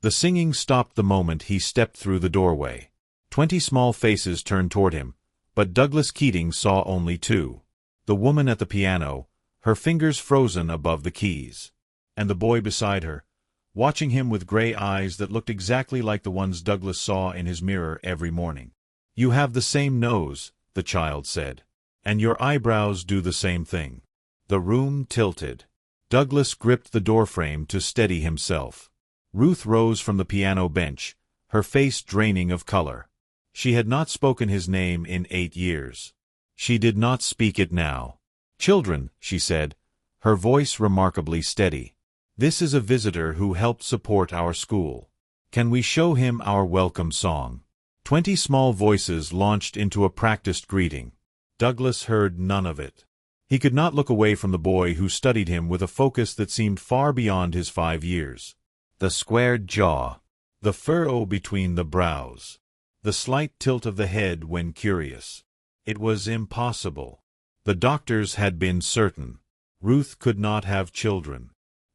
The singing stopped the moment he stepped through the doorway. 20 small faces turned toward him, but Douglas Keating saw only 2. The woman at the piano, her fingers frozen above the keys, and the boy beside her, watching him with gray eyes that looked exactly like the ones Douglas saw in his mirror every morning. "You have the same nose," the child said, "and your eyebrows do the same thing." The room tilted. Douglas gripped the doorframe to steady himself. Ruth rose from the piano bench, her face draining of color. She had not spoken his name in 8 years. She did not speak it now. "Children," she said, her voice remarkably steady. "This is a visitor who helped support our school. Can we show him our welcome song?" 20 small voices launched into a practiced greeting. Douglas heard none of it. He could not look away from the boy who studied him with a focus that seemed far beyond his 5 years. The squared jaw, the furrow between the brows, the slight tilt of the head when curious. It was impossible. The doctors had been certain. Ruth could not have children.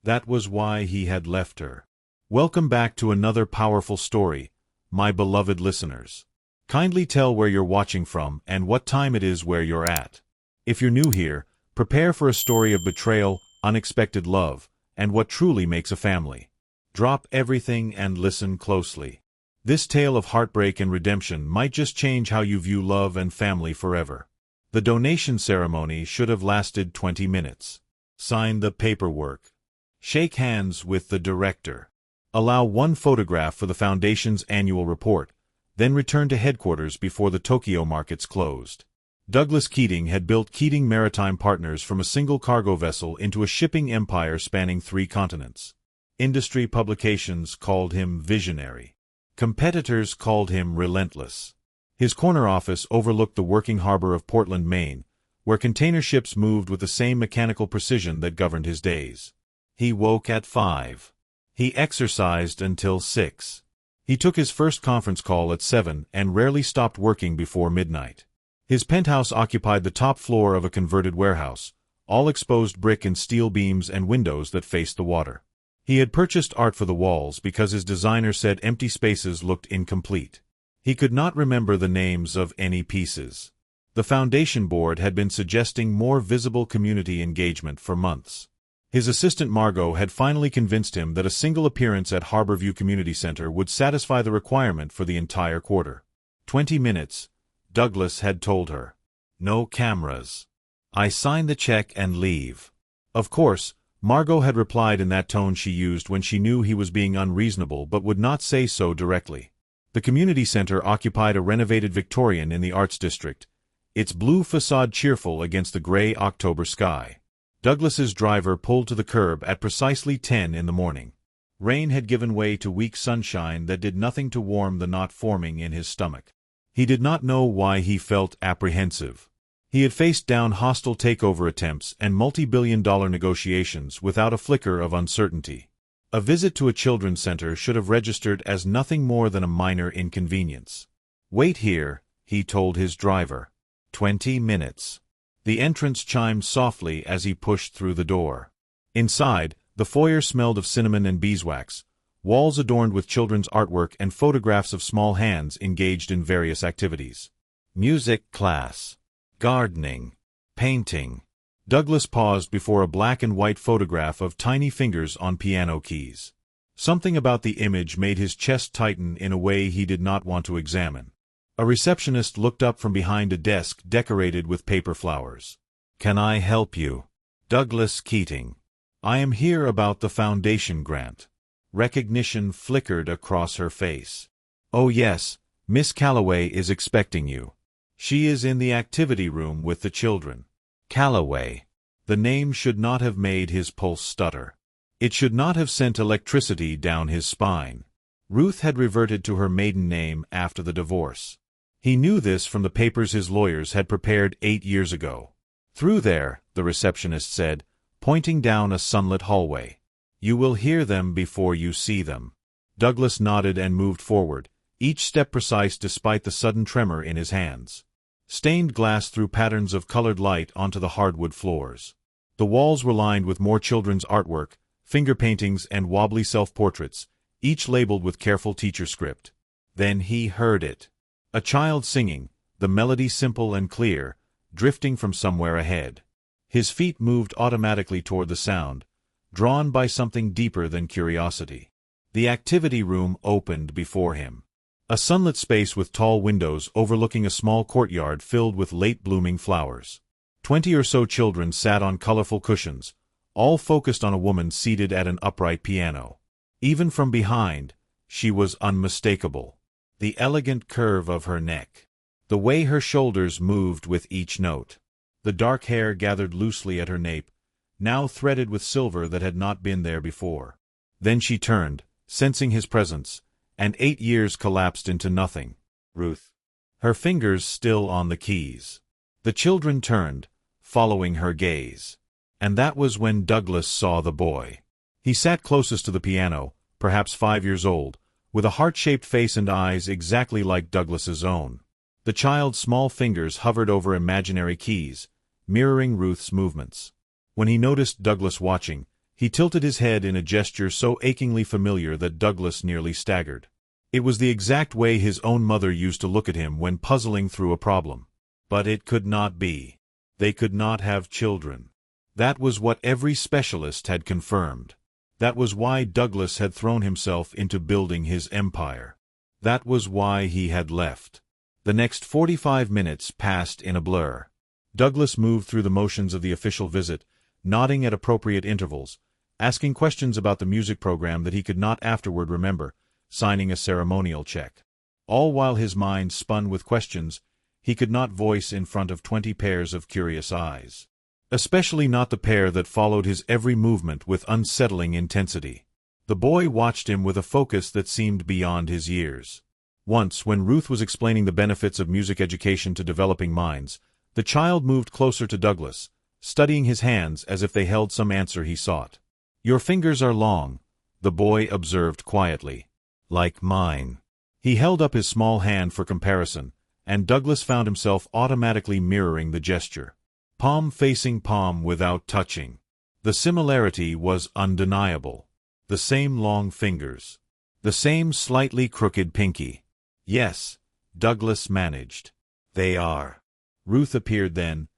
That was why he had left her. Welcome back to another powerful story, my beloved listeners. Kindly tell where you're watching from and what time it is where you're at. If you're new here, prepare for a story of betrayal, unexpected love, and what truly makes a family. Drop everything and listen closely. This tale of heartbreak and redemption might just change how you view love and family forever. The donation ceremony should have lasted 20 minutes. Sign the paperwork. Shake hands with the director. Allow 1 photograph for the foundation's annual report, then return to headquarters before the Tokyo markets closed. Douglas Keating had built Keating Maritime Partners from a single cargo vessel into a shipping empire spanning 3 continents. Industry publications called him visionary. Competitors called him relentless. His corner office overlooked the working harbor of Portland, Maine, where container ships moved with the same mechanical precision that governed his days. He woke at 5. He exercised until 6. He took his first conference call at 7 and rarely stopped working before midnight. His penthouse occupied the top floor of a converted warehouse, all exposed brick and steel beams and windows that faced the water. He had purchased art for the walls because his designer said empty spaces looked incomplete. He could not remember the names of any pieces. The foundation board had been suggesting more visible community engagement for months. His assistant Margot had finally convinced him that a single appearance at Harborview Community Center would satisfy the requirement for the entire quarter. 20 minutes, Douglas had told her. No cameras. I sign the check and leave. Of course, Margot had replied in that tone she used when she knew he was being unreasonable but would not say so directly. The community center occupied a renovated Victorian in the Arts District, its blue facade cheerful against the gray October sky. Douglas's driver pulled to the curb at precisely 10 in the morning. Rain had given way to weak sunshine that did nothing to warm the knot forming in his stomach. He did not know why he felt apprehensive. He had faced down hostile takeover attempts and multi-billion-dollar negotiations without a flicker of uncertainty. A visit to a children's center should have registered as nothing more than a minor inconvenience. Wait here, he told his driver. 20 minutes. The entrance chimed softly as he pushed through the door. Inside, the foyer smelled of cinnamon and beeswax, walls adorned with children's artwork and photographs of small hands engaged in various activities. Music class. Gardening. Painting. Douglas paused before a black and white photograph of tiny fingers on piano keys. Something about the image made his chest tighten in a way he did not want to examine. A receptionist looked up from behind a desk decorated with paper flowers. Can I help you? Douglas Keating. I am here about the foundation grant. Recognition flickered across her face. Oh yes, Miss Calloway is expecting you. She is in the activity room with the children. Calloway. The name should not have made his pulse stutter. It should not have sent electricity down his spine. Ruth had reverted to her maiden name after the divorce. He knew this from the papers his lawyers had prepared 8 years ago. Through there, the receptionist said, pointing down a sunlit hallway. You will hear them before you see them. Douglas nodded and moved forward, each step precise despite the sudden tremor in his hands. Stained glass threw patterns of colored light onto the hardwood floors. The walls were lined with more children's artwork, finger paintings and wobbly self-portraits, each labeled with careful teacher script. Then he heard it. A child singing, the melody simple and clear, drifting from somewhere ahead. His feet moved automatically toward the sound, drawn by something deeper than curiosity. The activity room opened before him. A sunlit space with tall windows overlooking a small courtyard filled with late-blooming flowers. 20 or so children sat on colorful cushions, all focused on a woman seated at an upright piano. Even from behind, she was unmistakable. The elegant curve of her neck. The way her shoulders moved with each note. The dark hair gathered loosely at her nape, now threaded with silver that had not been there before. Then she turned, sensing his presence, and 8 years collapsed into nothing. Ruth. Her fingers still on the keys. The children turned, following her gaze. And that was when Douglas saw the boy. He sat closest to the piano, perhaps 5 years old, with a heart-shaped face and eyes exactly like Douglas's own. The child's small fingers hovered over imaginary keys, mirroring Ruth's movements. When he noticed Douglas watching, he tilted his head in a gesture so achingly familiar that Douglas nearly staggered. It was the exact way his own mother used to look at him when puzzling through a problem. But it could not be. They could not have children. That was what every specialist had confirmed. That was why Douglas had thrown himself into building his empire. That was why he had left. The next 45 minutes passed in a blur. Douglas moved through the motions of the official visit, nodding at appropriate intervals, asking questions about the music program that he could not afterward remember, signing a ceremonial check. All while his mind spun with questions he could not voice in front of 20 pairs of curious eyes. Especially not the pair that followed his every movement with unsettling intensity. The boy watched him with a focus that seemed beyond his years. Once, when Ruth was explaining the benefits of music education to developing minds, the child moved closer to Douglas, studying his hands as if they held some answer he sought. "Your fingers are long," the boy observed quietly. "Like mine." He held up his small hand for comparison, and Douglas found himself automatically mirroring the gesture. Palm facing palm without touching. The similarity was undeniable. The same long fingers. The same slightly crooked pinky. "Yes," Douglas managed. "They are." Ruth appeared then,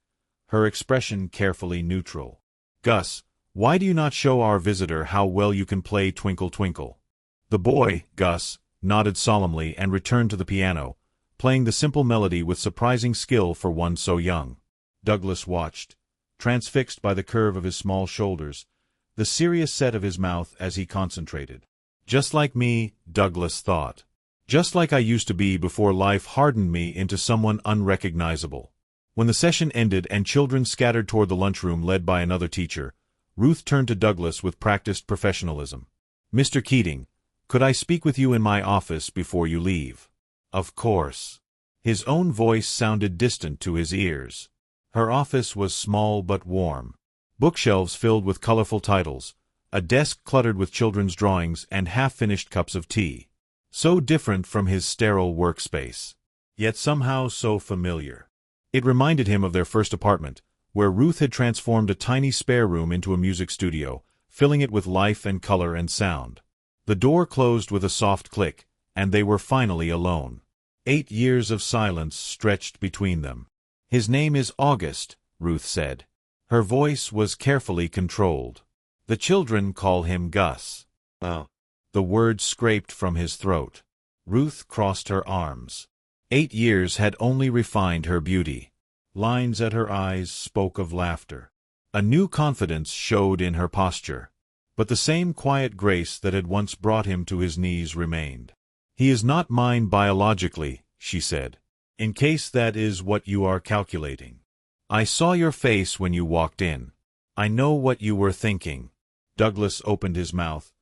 her expression carefully neutral. "Gus, why do you not show our visitor how well you can play Twinkle Twinkle?" The boy, Gus, nodded solemnly and returned to the piano, playing the simple melody with surprising skill for one so young. Douglas watched, transfixed by the curve of his small shoulders, the serious set of his mouth as he concentrated. Just like me, Douglas thought. Just like I used to be before life hardened me into someone unrecognizable. When the session ended and children scattered toward the lunchroom led by another teacher, Ruth turned to Douglas with practiced professionalism. "Mr. Keating, could I speak with you in my office before you leave?" "Of course." His own voice sounded distant to his ears. Her office was small but warm. Bookshelves filled with colorful titles, a desk cluttered with children's drawings and half-finished cups of tea. So different from his sterile workspace. Yet somehow so familiar. It reminded him of their first apartment, where Ruth had transformed a tiny spare room into a music studio, filling it with life and color and sound. The door closed with a soft click, and they were finally alone. 8 years of silence stretched between them. "His name is August," Ruth said. Her voice was carefully controlled. "The children call him Gus." "Oh." The word scraped from his throat. Ruth crossed her arms. 8 years had only refined her beauty. Lines at her eyes spoke of laughter. A new confidence showed in her posture. But the same quiet grace that had once brought him to his knees remained. "He is not mine biologically," she said. "In case that is what you are calculating. I saw your face when you walked in. I know what you were thinking." Douglas opened his mouth,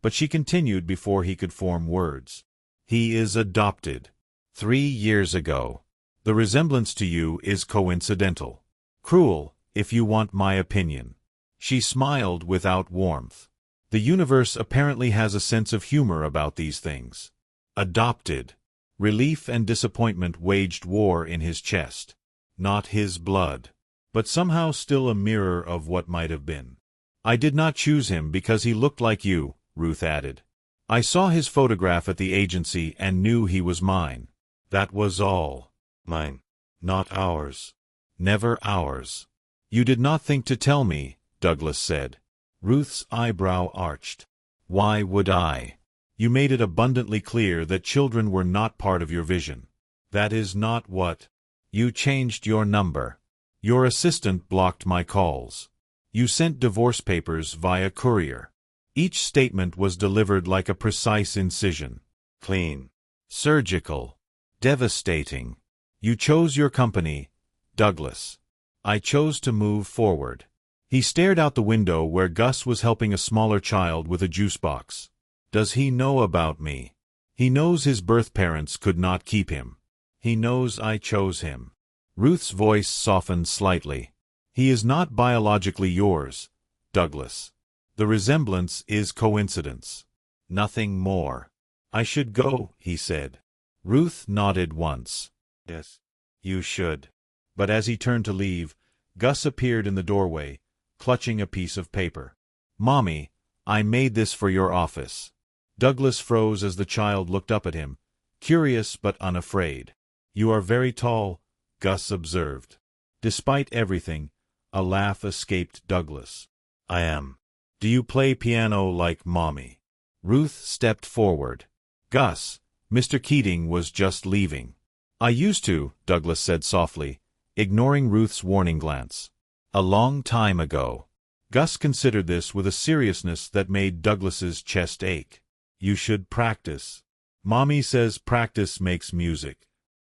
but she continued before he could form words. "He is adopted. 3 years ago. The resemblance to you is coincidental. Cruel, if you want my opinion." She smiled without warmth. The universe apparently has a sense of humor about these things. Adopted. Relief and disappointment waged war in his chest. Not his blood, but somehow still a mirror of what might have been. "I did not choose him because he looked like you," Ruth added. I saw his photograph at the agency and knew he was mine. That was all. Mine. Not ours. Never ours. You did not think to tell me, Douglas said. Ruth's eyebrow arched. Why would I? You made it abundantly clear that children were not part of your vision. That is not what. You changed your number. Your assistant blocked my calls. You sent divorce papers via courier. Each statement was delivered like a precise incision. Clean. Surgical. Devastating. You chose your company, Douglas. I chose to move forward. He stared out the window where Gus was helping a smaller child with a juice box. Does he know about me? He knows his birth parents could not keep him. He knows I chose him. Ruth's voice softened slightly. He is not biologically yours, Douglas. The resemblance is coincidence. Nothing more. I should go, he said. Ruth nodded once. Yes, you should. But as he turned to leave, Gus appeared in the doorway, clutching a piece of paper. Mommy, I made this for your office. Douglas froze as the child looked up at him, curious but unafraid. You are very tall, Gus observed. Despite everything, a laugh escaped Douglas. I am. Do you play piano like Mommy? Ruth stepped forward. Gus, Mr. Keating was just leaving. I used to, Douglas said softly, ignoring Ruth's warning glance. A long time ago. Gus considered this with a seriousness that made Douglas's chest ache. You should practice. Mommy says practice makes music.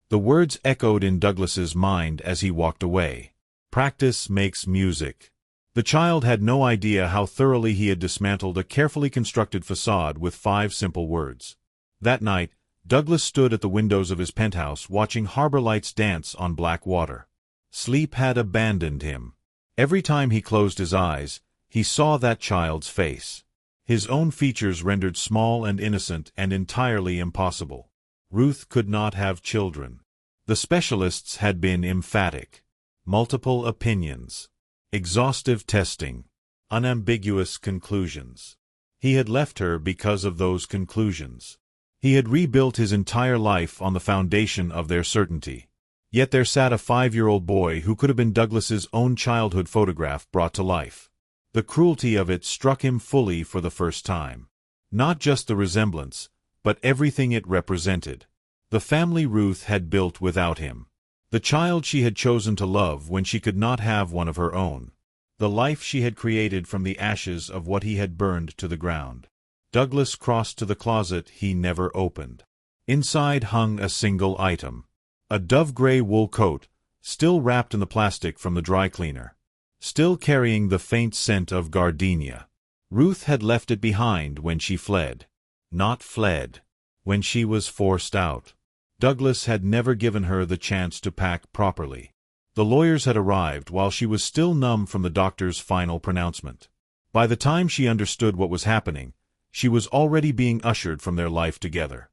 The words echoed in Douglas's mind as he walked away. Practice makes music. The child had no idea how thoroughly he had dismantled a carefully constructed facade with 5 simple words. That night, Douglas stood at the windows of his penthouse watching harbor lights dance on black water. Sleep had abandoned him. Every time he closed his eyes, he saw that child's face. His own features rendered small and innocent and entirely impossible. Ruth could not have children. The specialists had been emphatic. Multiple opinions. Exhaustive testing. Unambiguous conclusions. He had left her because of those conclusions. He had rebuilt his entire life on the foundation of their certainty. Yet there sat a 5-year-old boy who could have been Douglas's own childhood photograph brought to life. The cruelty of it struck him fully for the first time. Not just the resemblance, but everything it represented. The family Ruth had built without him. The child she had chosen to love when she could not have one of her own. The life she had created from the ashes of what he had burned to the ground. Douglas crossed to the closet he never opened. Inside hung a single item. A dove-gray wool coat, still wrapped in the plastic from the dry cleaner. Still carrying the faint scent of gardenia. Ruth had left it behind when she fled. Not fled. When she was forced out. Douglas had never given her the chance to pack properly. The lawyers had arrived while she was still numb from the doctor's final pronouncement. By the time she understood what was happening, she was already being ushered from their life together.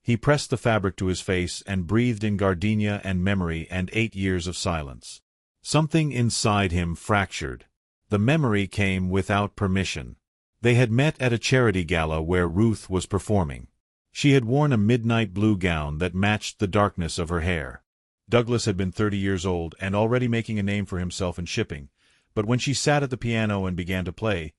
He pressed the fabric to his face and breathed in gardenia and memory and 8 years of silence. Something inside him fractured. The memory came without permission. They had met at a charity gala where Ruth was performing. She had worn a midnight blue gown that matched the darkness of her hair. Douglas had been 30 years old and already making a name for himself in shipping, but when she sat at the piano and began to play,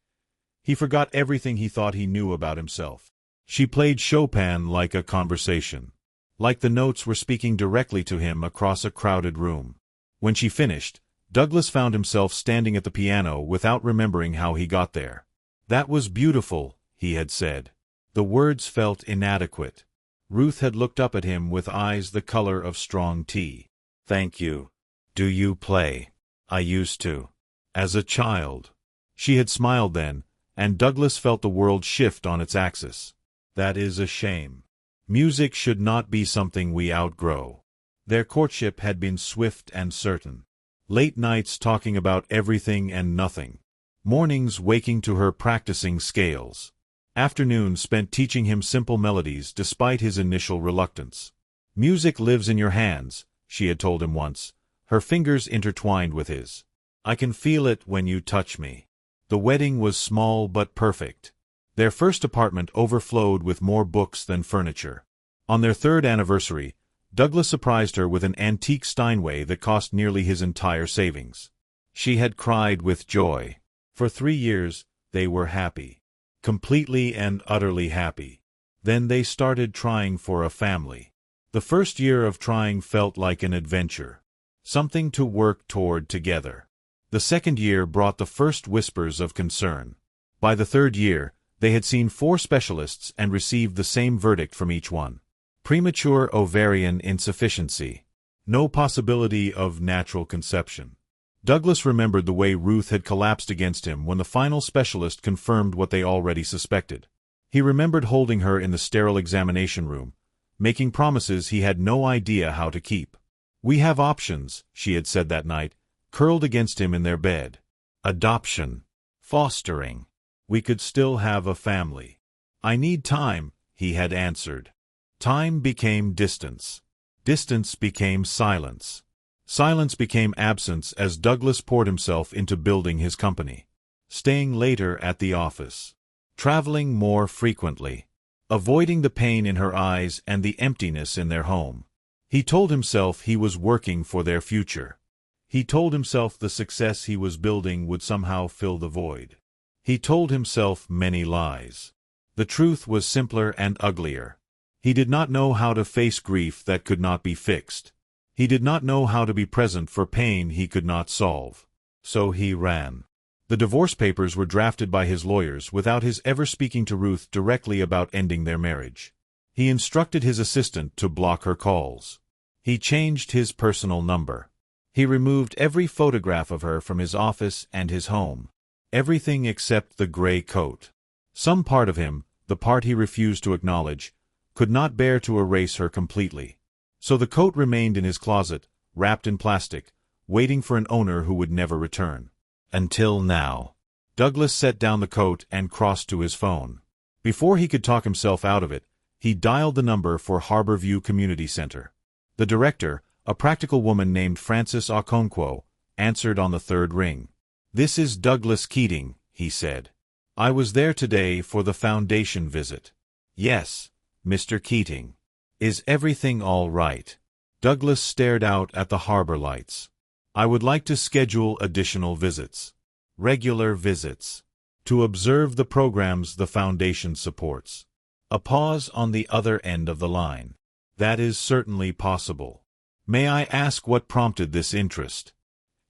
he forgot everything he thought he knew about himself. She played Chopin like a conversation. Like the notes were speaking directly to him across a crowded room. When she finished, Douglas found himself standing at the piano without remembering how he got there. That was beautiful, he had said. The words felt inadequate. Ruth had looked up at him with eyes the color of strong tea. Thank you. Do you play? I used to. As a child. She had smiled then, and Douglas felt the world shift on its axis. That is a shame. Music should not be something we outgrow. Their courtship had been swift and certain. Late nights talking about everything and nothing. Mornings waking to her practicing scales. Afternoons spent teaching him simple melodies despite his initial reluctance. Music lives in your hands, she had told him once, her fingers intertwined with his. I can feel it when you touch me. The wedding was small but perfect. Their first apartment overflowed with more books than furniture. On their third anniversary, Douglas surprised her with an antique Steinway that cost nearly his entire savings. She had cried with joy. For 3 years, they were happy. Completely and utterly happy. Then they started trying for a family. The first year of trying felt like an adventure. Something to work toward together. The second year brought the first whispers of concern. By the third year, they had seen 4 specialists and received the same verdict from each one. Premature ovarian insufficiency. No possibility of natural conception. Douglas remembered the way Ruth had collapsed against him when the final specialist confirmed what they already suspected. He remembered holding her in the sterile examination room, making promises he had no idea how to keep. "We have options," she had said that night, curled against him in their bed. "Adoption. Fostering. We could still have a family." "I need time," he had answered. Time became distance. Distance became silence. Silence became absence as Douglas poured himself into building his company. Staying later at the office. Traveling more frequently. Avoiding the pain in her eyes and the emptiness in their home. He told himself he was working for their future. He told himself the success he was building would somehow fill the void. He told himself many lies. The truth was simpler and uglier. He did not know how to face grief that could not be fixed. He did not know how to be present for pain he could not solve. So he ran. The divorce papers were drafted by his lawyers without his ever speaking to Ruth directly about ending their marriage. He instructed his assistant to block her calls. He changed his personal number. He removed every photograph of her from his office and his home. Everything except the gray coat. Some part of him, the part he refused to acknowledge, could not bear to erase her completely. So the coat remained in his closet, wrapped in plastic, waiting for an owner who would never return. Until now. Douglas set down the coat and crossed to his phone. Before he could talk himself out of it, he dialed the number for Harborview Community Center. The director, a practical woman named Frances Okonkwo, answered on the third ring. "This is Douglas Keating," he said. "I was there today for the foundation visit." "Yes, Mr. Keating. Is everything all right?" Douglas stared out at the harbor lights. "I would like to schedule additional visits. Regular visits. To observe the programs the foundation supports." A pause on the other end of the line. "That is certainly possible. May I ask what prompted this interest?"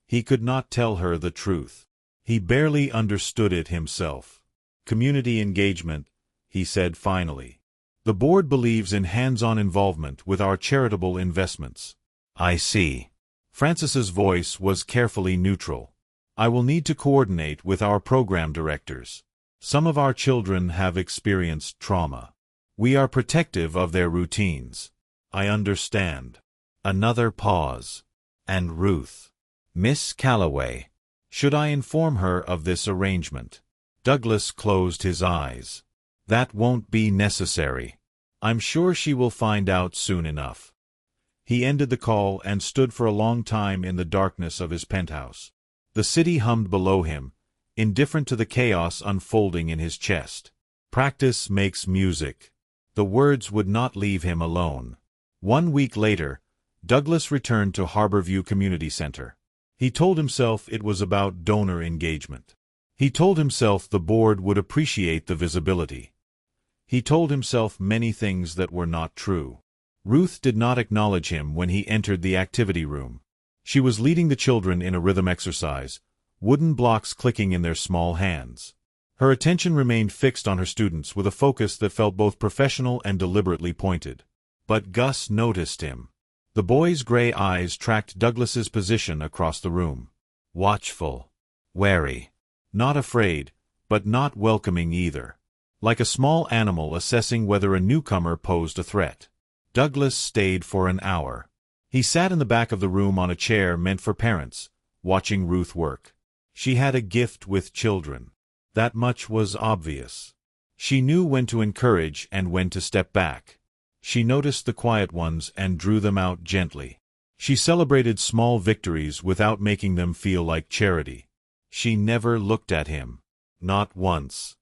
He could not tell her the truth. He barely understood it himself. "Community engagement," he said finally. "The board believes in hands-on involvement with our charitable investments." "I see." Frances's voice was carefully neutral. "I will need to coordinate with our program directors. Some of our children have experienced trauma. We are protective of their routines." "I understand." Another pause. "And Ruth. Miss Calloway. Should I inform her of this arrangement?" Douglas closed his eyes. "That won't be necessary. I'm sure she will find out soon enough." He ended the call and stood for a long time in the darkness of his penthouse. The city hummed below him, indifferent to the chaos unfolding in his chest. Practice makes music. The words would not leave him alone. 1 week later, Douglas returned to Harborview Community Center. He told himself it was about donor engagement. He told himself the board would appreciate the visibility. He told himself many things that were not true. Ruth did not acknowledge him when he entered the activity room. She was leading the children in a rhythm exercise, wooden blocks clicking in their small hands. Her attention remained fixed on her students with a focus that felt both professional and deliberately pointed. But Gus noticed him. The boy's gray eyes tracked Douglas's position across the room. Watchful. Wary. Not afraid, but not welcoming either. Like a small animal assessing whether a newcomer posed a threat. Douglas stayed for an hour. He sat in the back of the room on a chair meant for parents, watching Ruth work. She had a gift with children. That much was obvious. She knew when to encourage and when to step back. She noticed the quiet ones and drew them out gently. She celebrated small victories without making them feel like charity. She never looked at him. Not once.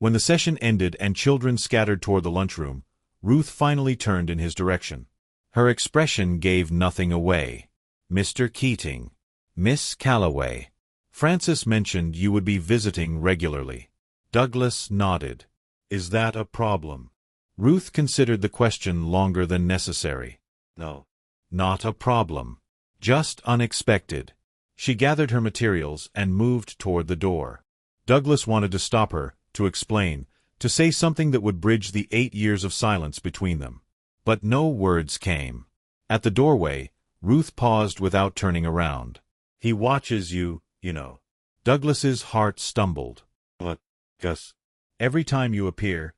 When the session ended and children scattered toward the lunchroom, Ruth finally turned in his direction. Her expression gave nothing away. "Mr. Keating. Miss Calloway. Francis mentioned you would be visiting regularly." Douglas nodded. "Is that a problem?" Ruth considered the question longer than necessary. "No. Not a problem. Just unexpected." She gathered her materials and moved toward the door. Douglas wanted to stop her, to explain, to say something that would bridge the 8 years of silence between them. But no words came. At the doorway, Ruth paused without turning around. "He watches you, you know." Douglas's heart stumbled. "What, Gus?" "Every time you appear,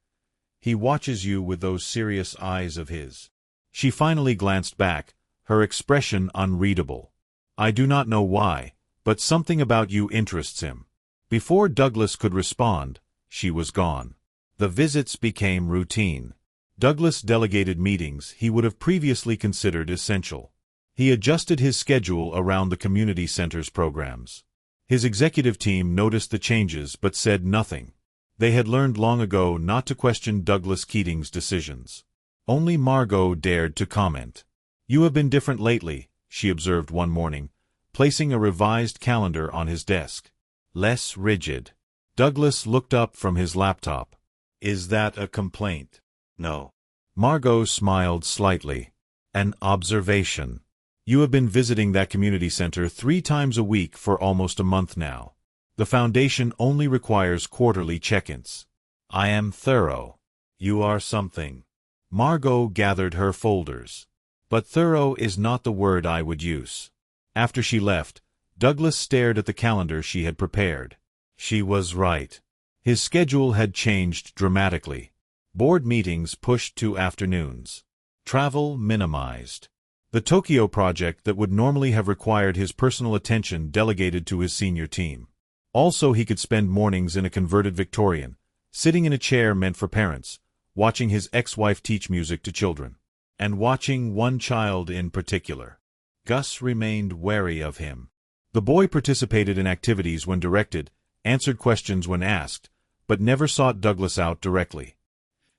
he watches you with those serious eyes of his." She finally glanced back, her expression unreadable. "I do not know why, but something about you interests him." Before Douglas could respond, she was gone. The visits became routine. Douglas delegated meetings he would have previously considered essential. He adjusted his schedule around the community center's programs. His executive team noticed the changes but said nothing. They had learned long ago not to question Douglas Keating's decisions. Only Margot dared to comment. "You have been different lately," she observed one morning, placing a revised calendar on his desk. "Less rigid." Douglas looked up from his laptop. "Is that a complaint?" "No." Margot smiled slightly. "An observation. You have been visiting that community center 3 times a week for almost a month now. The foundation only requires quarterly check-ins. I am thorough." "You are something." Margot gathered her folders. "But thorough is not the word I would use." After she left, Douglas stared at the calendar she had prepared. She was right. His schedule had changed dramatically. Board meetings pushed to afternoons. Travel minimized. The Tokyo project that would normally have required his personal attention delegated to his senior team. Also, he could spend mornings in a converted Victorian, sitting in a chair meant for parents, watching his ex-wife teach music to children. And watching one child in particular. Gus remained wary of him. The boy participated in activities when directed, answered questions when asked, but never sought Douglas out directly.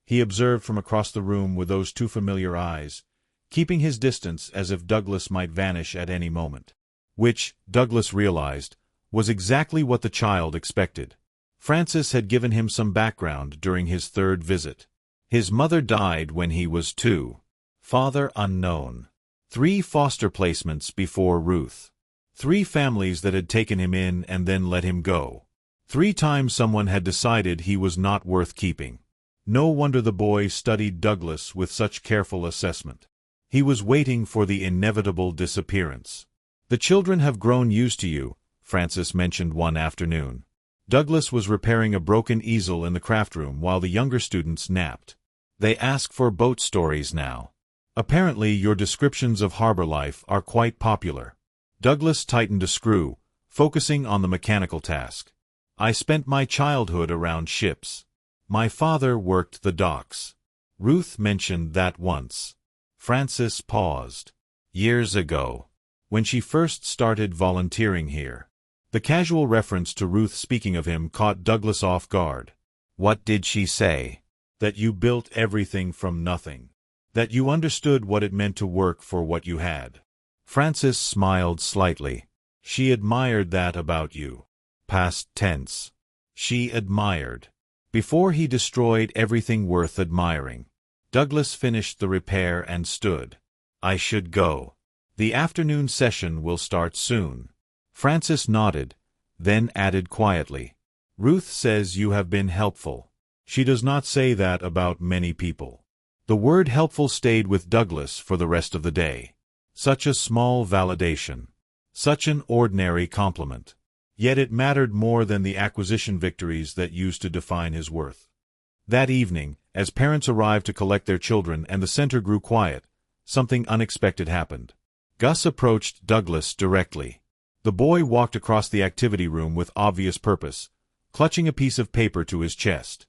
He observed from across the room with those 2 familiar eyes, keeping his distance as if Douglas might vanish at any moment. Which, Douglas realized, was exactly what the child expected. Francis had given him some background during his 3rd visit. His mother died when he was 2. Father unknown. 3 foster placements before Ruth. 3 families that had taken him in and then let him go. 3 times someone had decided he was not worth keeping. No wonder the boy studied Douglas with such careful assessment. He was waiting for the inevitable disappearance. "The children have grown used to you," Francis mentioned one afternoon. Douglas was repairing a broken easel in the craft room while the younger students napped. "They ask for boat stories now. Apparently your descriptions of harbor life are quite popular." Douglas tightened a screw, focusing on the mechanical task. "I spent my childhood around ships. My father worked the docks." Ruth mentioned that once. Francis paused. "Years ago, when she first started volunteering here." The casual reference to Ruth speaking of him caught Douglas off guard. "What did she say?" "That you built everything from nothing. That you understood what it meant to work for what you had." Francis smiled slightly. "She admired that about you." Past tense. She admired. Before he destroyed everything worth admiring. Douglas finished the repair and stood. "I should go. The afternoon session will start soon." Francis nodded, then added quietly, "Ruth says you have been helpful." She does not say that about many people. The word helpful stayed with Douglas for the rest of the day. Such a small validation. Such an ordinary compliment. Yet it mattered more than the acquisition victories that used to define his worth. That evening, as parents arrived to collect their children and the center grew quiet, something unexpected happened. Gus approached Douglas directly. The boy walked across the activity room with obvious purpose, clutching a piece of paper to his chest.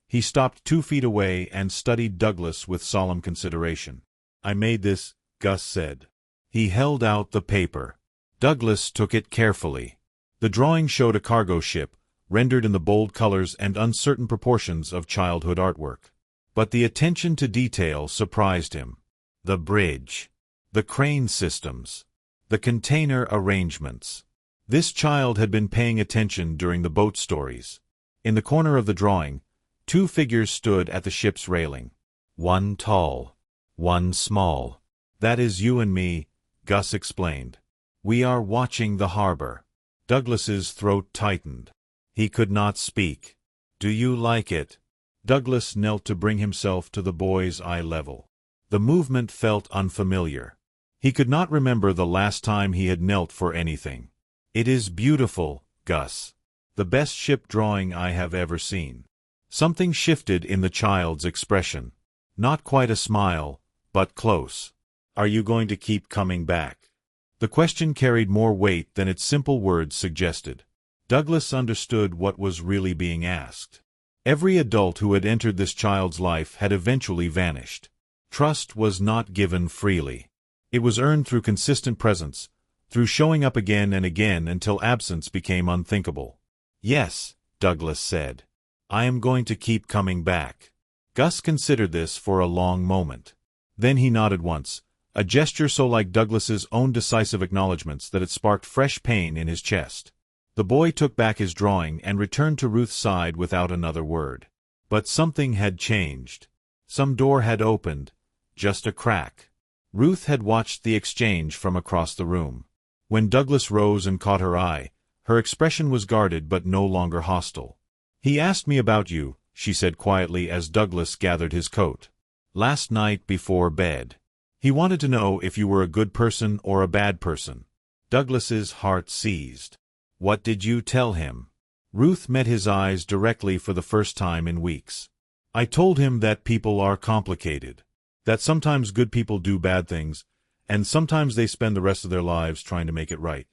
He stopped 2 feet away and studied Douglas with solemn consideration. "I made this," Gus said. He held out the paper. Douglas took it carefully. The drawing showed a cargo ship, rendered in the bold colors and uncertain proportions of childhood artwork. But the attention to detail surprised him. The bridge, the crane systems, the container arrangements. This child had been paying attention during the boat stories. In the corner of the drawing, two figures stood at the ship's railing. One tall, one small. That is you and me, Gus explained. We are watching the harbor. Douglas's throat tightened. He could not speak. Do you like it? Douglas knelt to bring himself to the boy's eye level. The movement felt unfamiliar. He could not remember the last time he had knelt for anything. It is beautiful, Gus. The best ship drawing I have ever seen. Something shifted in the child's expression. Not quite a smile, but close. Are you going to keep coming back? The question carried more weight than its simple words suggested. Douglas understood what was really being asked. Every adult who had entered this child's life had eventually vanished. Trust was not given freely. It was earned through consistent presence, through showing up again and again until absence became unthinkable. Yes, Douglas said. I am going to keep coming back. Gus considered this for a long moment. Then he nodded once, a gesture so like Douglas's own decisive acknowledgments that it sparked fresh pain in his chest. The boy took back his drawing and returned to Ruth's side without another word. But something had changed. Some door had opened, just a crack. Ruth had watched the exchange from across the room. When Douglas rose and caught her eye, her expression was guarded but no longer hostile. He asked me about you, she said quietly as Douglas gathered his coat. Last night before bed. He wanted to know if you were a good person or a bad person. Douglas's heart seized. What did you tell him? Ruth met his eyes directly for the first time in weeks. I told him that people are complicated. That sometimes good people do bad things, and sometimes they spend the rest of their lives trying to make it right.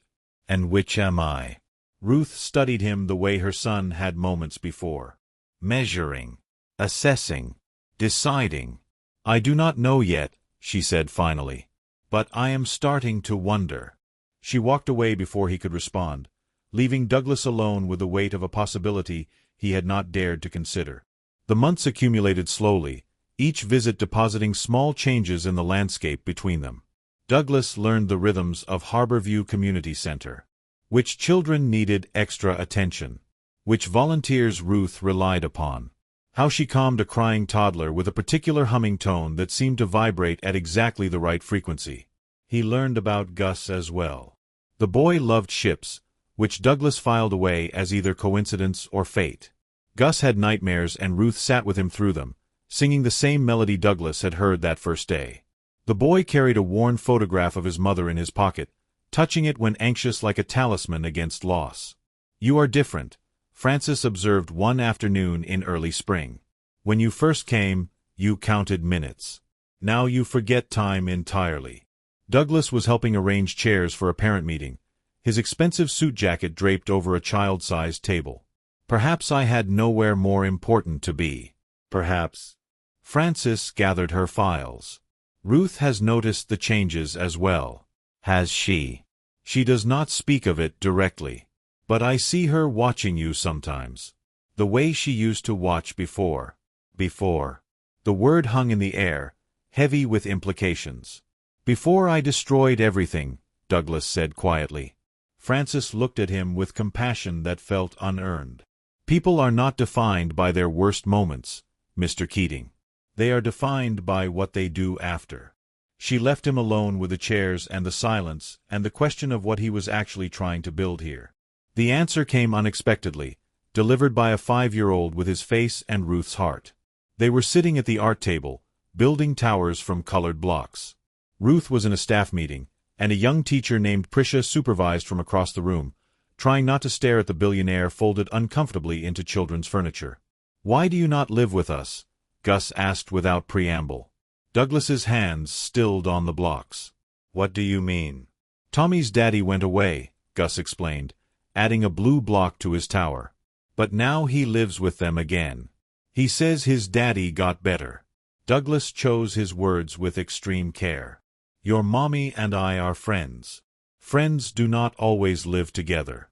And which am I? Ruth studied him the way her son had moments before. Measuring, assessing, deciding. I do not know yet, she said finally. But I am starting to wonder. She walked away before he could respond, leaving Douglas alone with the weight of a possibility he had not dared to consider. The months accumulated slowly, each visit depositing small changes in the landscape between them. Douglas learned the rhythms of Harborview Community Center. Which children needed extra attention. Which volunteers Ruth relied upon. How she calmed a crying toddler with a particular humming tone that seemed to vibrate at exactly the right frequency. He learned about Gus as well. The boy loved ships, which Douglas filed away as either coincidence or fate. Gus had nightmares and Ruth sat with him through them, singing the same melody Douglas had heard that first day. The boy carried a worn photograph of his mother in his pocket, touching it when anxious like a talisman against loss. You are different, Francis observed one afternoon in early spring. When you first came, you counted minutes. Now you forget time entirely. Douglas was helping arrange chairs for a parent meeting, his expensive suit jacket draped over a child-sized table. Perhaps I had nowhere more important to be. Perhaps. Francis gathered her files. Ruth has noticed the changes as well. Has she? She does not speak of it directly. But I see her watching you sometimes. The way she used to watch before. Before. The word hung in the air, heavy with implications. Before I destroyed everything, Douglas said quietly. Francis looked at him with compassion that felt unearned. People are not defined by their worst moments, Mr. Keating. They are defined by what they do after. She left him alone with the chairs and the silence and the question of what he was actually trying to build here. The answer came unexpectedly, delivered by a 5-year-old with his face and Ruth's heart. They were sitting at the art table, building towers from colored blocks. Ruth was in a staff meeting, and a young teacher named Prisha supervised from across the room, trying not to stare at the billionaire folded uncomfortably into children's furniture. Why do you not live with us? Gus asked without preamble. Douglas's hands stilled on the blocks. What do you mean? Tommy's daddy went away, Gus explained, adding a blue block to his tower. But now he lives with them again. He says his daddy got better. Douglas chose his words with extreme care. Your mommy and I are friends. Friends do not always live together.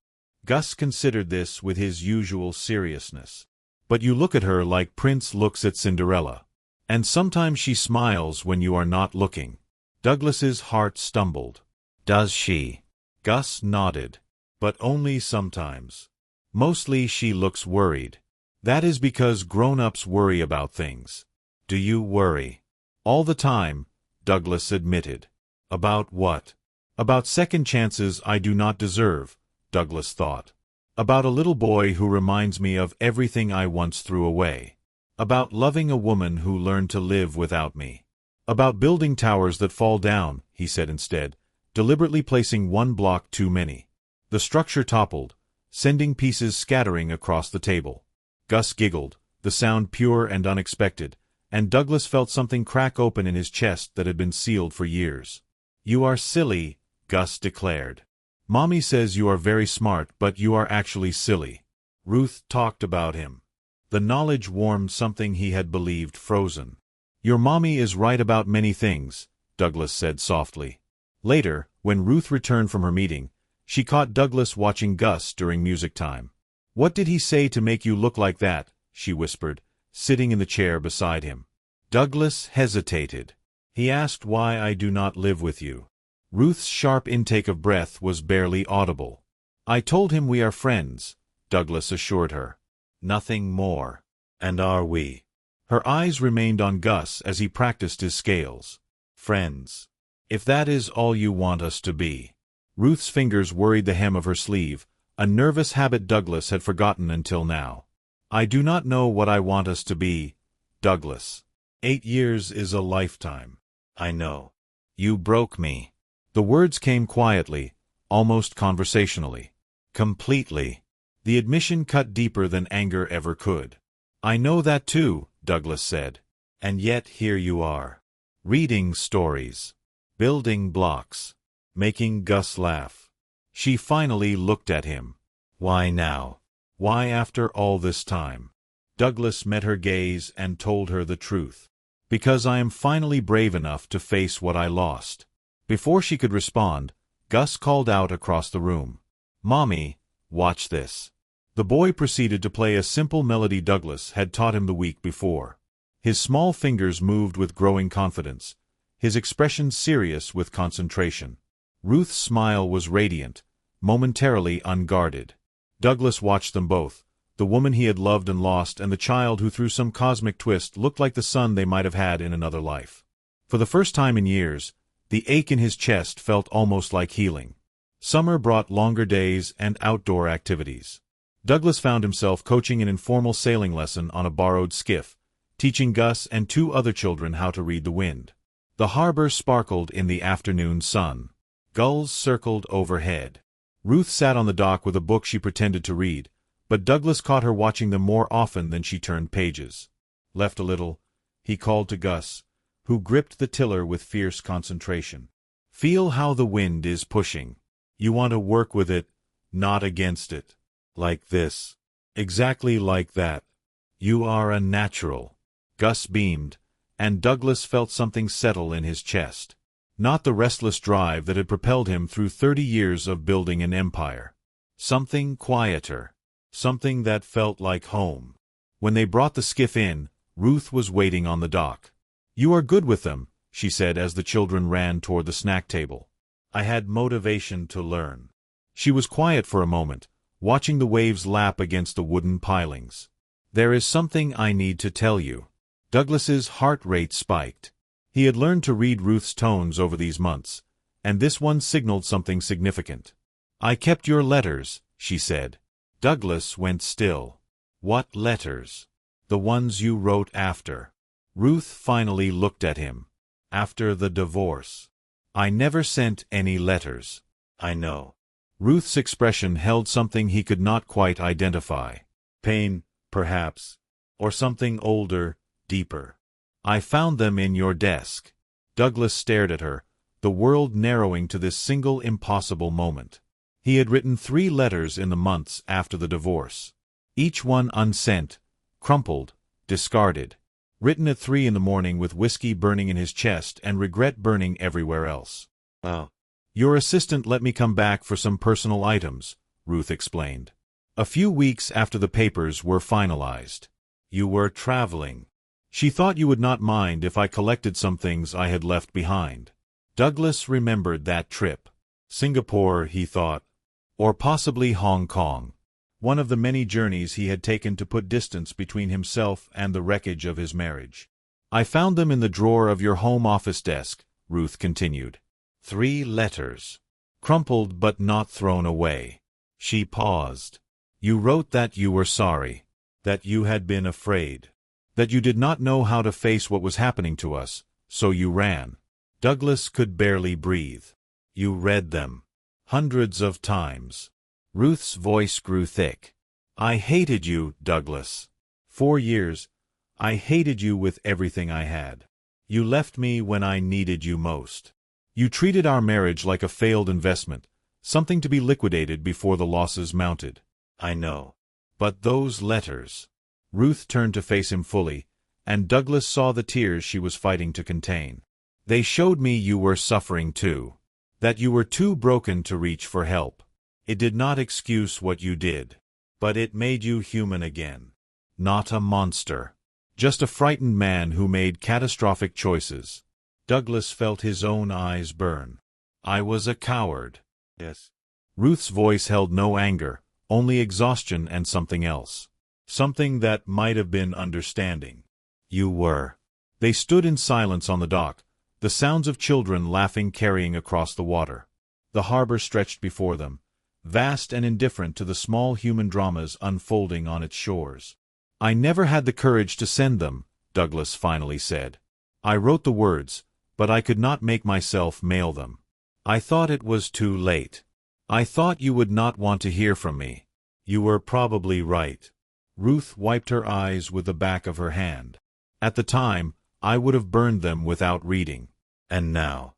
Gus considered this with his usual seriousness. But you look at her like Prince looks at Cinderella. And sometimes she smiles when you are not looking. Douglas's heart stumbled. Does she? Gus nodded. But only sometimes. Mostly she looks worried. That is because grown-ups worry about things. Do you worry? All the time, Douglas admitted. About what? About second chances I do not deserve, Douglas thought. About a little boy who reminds me of everything I once threw away. About loving a woman who learned to live without me. About building towers that fall down, he said instead, deliberately placing one block too many. The structure toppled, sending pieces scattering across the table. Gus giggled, the sound pure and unexpected, and Douglas felt something crack open in his chest that had been sealed for years. You are silly, Gus declared. Mommy says you are very smart, but you are actually silly. Ruth talked about him. The knowledge warmed something he had believed frozen. Your mommy is right about many things, Douglas said softly. Later, when Ruth returned from her meeting, she caught Douglas watching Gus during music time. What did he say to make you look like that? She whispered, sitting in the chair beside him. Douglas hesitated. He asked why I do not live with you. Ruth's sharp intake of breath was barely audible. I told him we are friends, Douglas assured her. Nothing more. And are we? Her eyes remained on Gus as he practiced his scales. Friends. If that is all you want us to be. Ruth's fingers worried the hem of her sleeve, a nervous habit Douglas had forgotten until now. I do not know what I want us to be, Douglas. 8 years is a lifetime. I know. You broke me. The words came quietly, almost conversationally. Completely. The admission cut deeper than anger ever could. I know that too, Douglas said. And yet here you are. Reading stories. Building blocks. Making Gus laugh. She finally looked at him. Why now? Why after all this time? Douglas met her gaze and told her the truth. Because I am finally brave enough to face what I lost. Before she could respond, Gus called out across the room. Mommy, watch this. The boy proceeded to play a simple melody Douglas had taught him the week before. His small fingers moved with growing confidence, his expression serious with concentration. Ruth's smile was radiant, momentarily unguarded. Douglas watched them both, the woman he had loved and lost and the child who through some cosmic twist looked like the son they might have had in another life. For the first time in years, the ache in his chest felt almost like healing. Summer brought longer days and outdoor activities. Douglas found himself coaching an informal sailing lesson on a borrowed skiff, teaching Gus and 2 other children how to read the wind. The harbor sparkled in the afternoon sun. Gulls circled overhead. Ruth sat on the dock with a book she pretended to read, but Douglas caught her watching them more often than she turned pages. Left a little, he called to Gus, who gripped the tiller with fierce concentration. Feel how the wind is pushing. You want to work with it, not against it. Like this. Exactly like that. You are a natural. Gus beamed, and Douglas felt something settle in his chest. Not the restless drive that had propelled him through 30 years of building an empire. Something quieter. Something that felt like home. When they brought the skiff in, Ruth was waiting on the dock. You are good with them, she said as the children ran toward the snack table. I had motivation to learn. She was quiet for a moment, watching the waves lap against the wooden pilings. There is something I need to tell you. Douglas's heart rate spiked. He had learned to read Ruth's tones over these months, and this one signaled something significant. I kept your letters, she said. Douglas went still. What letters? The ones you wrote after. Ruth finally looked at him. After the divorce. I never sent any letters. I know. Ruth's expression held something he could not quite identify. Pain, perhaps. Or something older, deeper. I found them in your desk. Douglas stared at her, the world narrowing to this single impossible moment. He had written 3 letters in the months after the divorce. Each one unsent, crumpled, discarded. Written at 3 in the morning with whiskey burning in his chest and regret burning everywhere else. Oh. Your assistant let me come back for some personal items, Ruth explained. "A few weeks after the papers were finalized. You were traveling. She thought you would not mind if I collected some things I had left behind." Douglas remembered that trip. Singapore, he thought. Or possibly Hong Kong. One of the many journeys he had taken to put distance between himself and the wreckage of his marriage. "I found them in the drawer of your home office desk," Ruth continued. 3 letters. Crumpled but not thrown away. She paused. "You wrote that you were sorry. That you had been afraid. That you did not know how to face what was happening to us, so you ran." Douglas could barely breathe. "You read them. Hundreds of times." Ruth's voice grew thick. "I hated you, Douglas. 4 years. I hated you with everything I had. You left me when I needed you most. You treated our marriage like a failed investment, something to be liquidated before the losses mounted." "I know. But those letters." Ruth turned to face him fully, and Douglas saw the tears she was fighting to contain. "They showed me you were suffering too. That you were too broken to reach for help. It did not excuse what you did. But it made you human again. Not a monster. Just a frightened man who made catastrophic choices." Douglas felt his own eyes burn. "I was a coward." "Yes." Ruth's voice held no anger, only exhaustion and something else. Something that might have been understanding. "You were." They stood in silence on the dock, the sounds of children laughing carrying across the water. The harbor stretched before them, vast and indifferent to the small human dramas unfolding on its shores. "I never had the courage to send them," Douglas finally said. "I wrote the words, but I could not make myself mail them. I thought it was too late. I thought you would not want to hear from me." "You were probably right." Ruth wiped her eyes with the back of her hand. "At the time, I would have burned them without reading. And now?"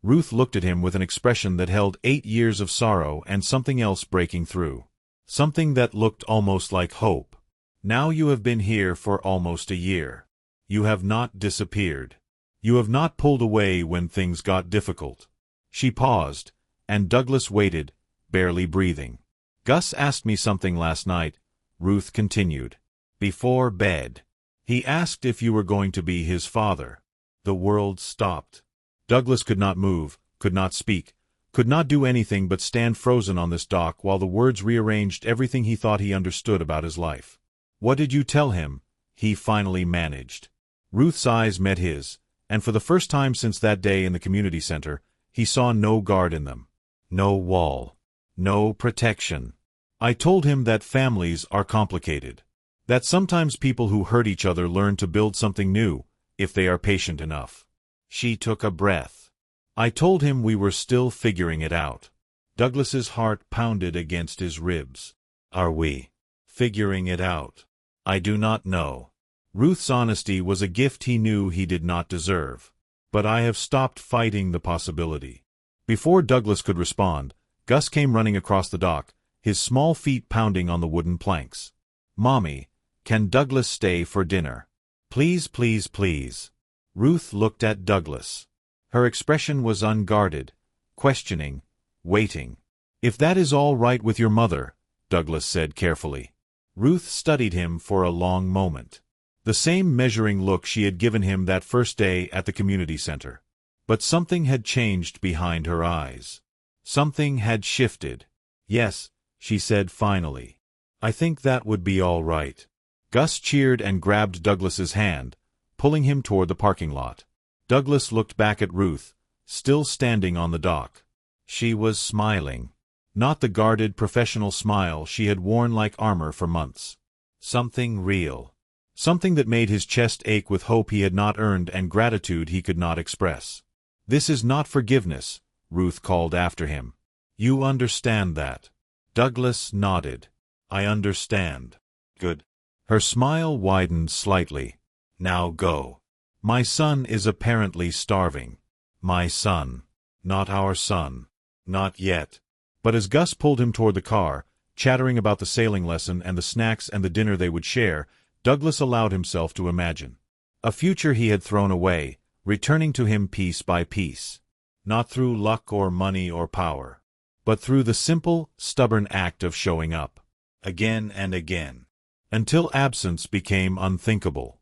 Ruth looked at him with an expression that held 8 years of sorrow and something else breaking through. Something that looked almost like hope. "Now you have been here for almost a year. You have not disappeared. You have not pulled away when things got difficult." She paused, and Douglas waited, barely breathing. "Gus asked me something last night," Ruth continued. "Before bed. He asked if you were going to be his father." The world stopped. Douglas could not move, could not speak, could not do anything but stand frozen on this dock while the words rearranged everything he thought he understood about his life. "What did you tell him?" he finally managed. Ruth's eyes met his, and for the first time since that day in the community center, he saw no guard in them. No wall. No protection. "I told him that families are complicated. That sometimes people who hurt each other learn to build something new, if they are patient enough." She took a breath. "I told him we were still figuring it out." Douglas's heart pounded against his ribs. "Are we figuring it out? I do not know." Ruth's honesty was a gift he knew he did not deserve. "But I have stopped fighting the possibility." Before Douglas could respond, Gus came running across the dock, his small feet pounding on the wooden planks. "Mommy, can Douglas stay for dinner? Please, please, please." Ruth looked at Douglas. Her expression was unguarded, questioning, waiting. "If that is all right with your mother," Douglas said carefully. Ruth studied him for a long moment. The same measuring look she had given him that first day at the community center. But something had changed behind her eyes. Something had shifted. "Yes," she said finally. "I think that would be all right." Gus cheered and grabbed Douglas's hand, pulling him toward the parking lot. Douglas looked back at Ruth, still standing on the dock. She was smiling. Not the guarded professional smile she had worn like armor for months. Something real. Something that made his chest ache with hope he had not earned and gratitude he could not express. "This is not forgiveness," Ruth called after him. "You understand that?" Douglas nodded. "I understand." "Good." Her smile widened slightly. "Now go. My son is apparently starving." "My son. Not our son. Not yet." But as Gus pulled him toward the car, chattering about the sailing lesson and the snacks and the dinner they would share, Douglas allowed himself to imagine. A future he had thrown away, returning to him piece by piece. Not through luck or money or power. but through the simple, stubborn act of showing up. Again and again. Until absence became unthinkable.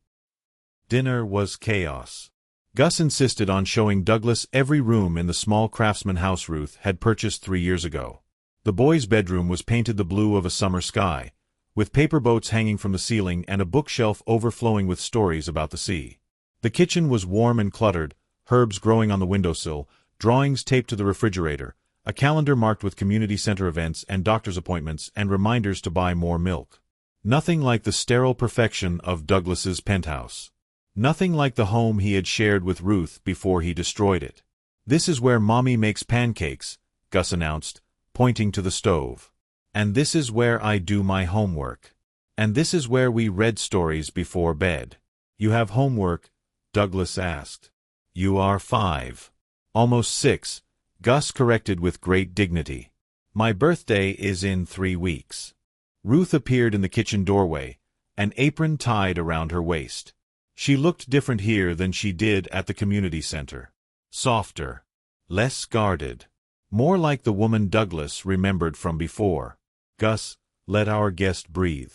Dinner was chaos. Gus insisted on showing Douglas every room in the small craftsman house Ruth had purchased 3 years ago. The boy's bedroom was painted the blue of a summer sky, with paper boats hanging from the ceiling and a bookshelf overflowing with stories about the sea. The kitchen was warm and cluttered, herbs growing on the windowsill, drawings taped to the refrigerator, a calendar marked with community center events and doctor's appointments and reminders to buy more milk. Nothing like the sterile perfection of Douglas's penthouse. Nothing like the home he had shared with Ruth before he destroyed it. "This is where Mommy makes pancakes," Gus announced, pointing to the stove. "And this is where I do my homework. And this is where we read stories before bed." "You have homework?" Douglas asked. "You are 5. Almost 6, Gus corrected with great dignity. "My birthday is in 3 weeks. Ruth appeared in the kitchen doorway, an apron tied around her waist. She looked different here than she did at the community center. Softer. Less guarded. More like the woman Douglas remembered from before. "Gus, let our guest breathe.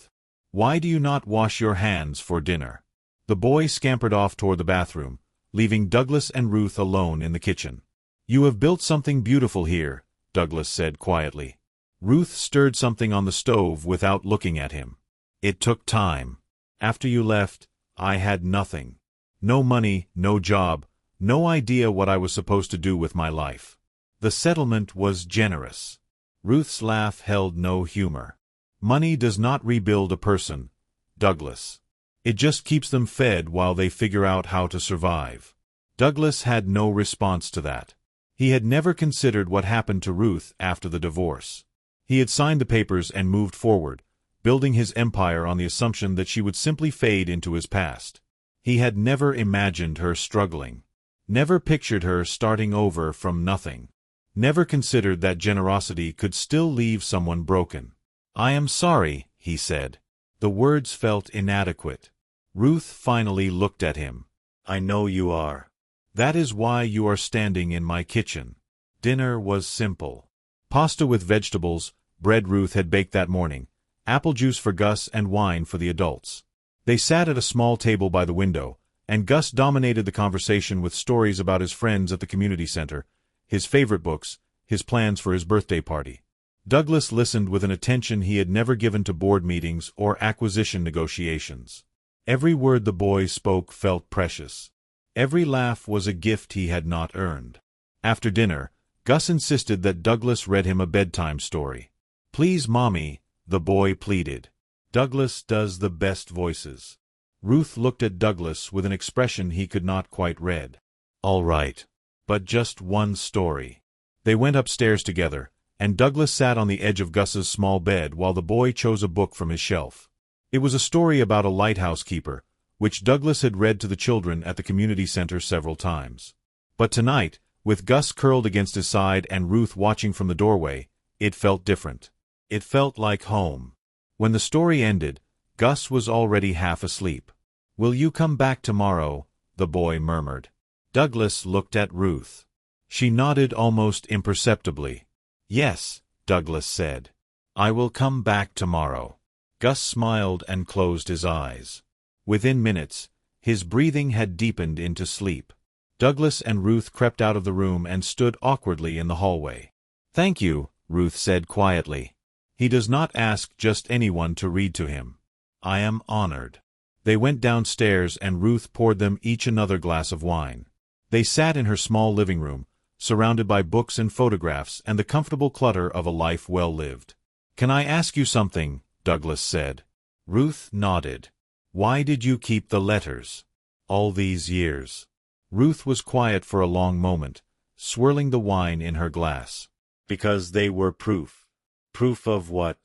Why do you not wash your hands for dinner?" The boy scampered off toward the bathroom, leaving Douglas and Ruth alone in the kitchen. "You have built something beautiful here," Douglas said quietly. Ruth stirred something on the stove without looking at him. "It took time. After you left, I had nothing. No money, no job, no idea what I was supposed to do with my life. The settlement was generous." Ruth's laugh held no humor. "Money does not rebuild a person, Douglas. It just keeps them fed while they figure out how to survive." Douglas had no response to that. He had never considered what happened to Ruth after the divorce. He had signed the papers and moved forward, building his empire on the assumption that she would simply fade into his past. He had never imagined her struggling. Never pictured her starting over from nothing. Never considered that generosity could still leave someone broken. "I am sorry," he said. The words felt inadequate. Ruth finally looked at him. "I know you are. That is why you are standing in my kitchen." Dinner was simple. Pasta with vegetables, bread Ruth had baked that morning, apple juice for Gus and wine for the adults. They sat at a small table by the window, and Gus dominated the conversation with stories about his friends at the community center, his favorite books, his plans for his birthday party. Douglas listened with an attention he had never given to board meetings or acquisition negotiations. Every word the boy spoke felt precious. Every laugh was a gift he had not earned. After dinner, Gus insisted that Douglas read him a bedtime story. "Please, Mommy," the boy pleaded. "Douglas does the best voices." Ruth looked at Douglas with an expression he could not quite read. "All right. But just one story." They went upstairs together, and Douglas sat on the edge of Gus's small bed while the boy chose a book from his shelf. It was a story about a lighthouse keeper, which Douglas had read to the children at the community center several times. But tonight, with Gus curled against his side and Ruth watching from the doorway, it felt different. It felt like home. When the story ended, Gus was already half asleep. "Will you come back tomorrow?" the boy murmured. Douglas looked at Ruth. She nodded almost imperceptibly. "Yes," Douglas said. "I will come back tomorrow." Gus smiled and closed his eyes. Within minutes, his breathing had deepened into sleep. Douglas and Ruth crept out of the room and stood awkwardly in the hallway. "Thank you," Ruth said quietly. "He does not ask just anyone to read to him. I am honored." They went downstairs and Ruth poured them each another glass of wine. They sat in her small living room, surrounded by books and photographs and the comfortable clutter of a life well lived. "Can I ask you something?" Douglas said. Ruth nodded. "Why did you keep the letters? All these years?" Ruth was quiet for a long moment, swirling the wine in her glass. "Because they were proof." "Proof of what?"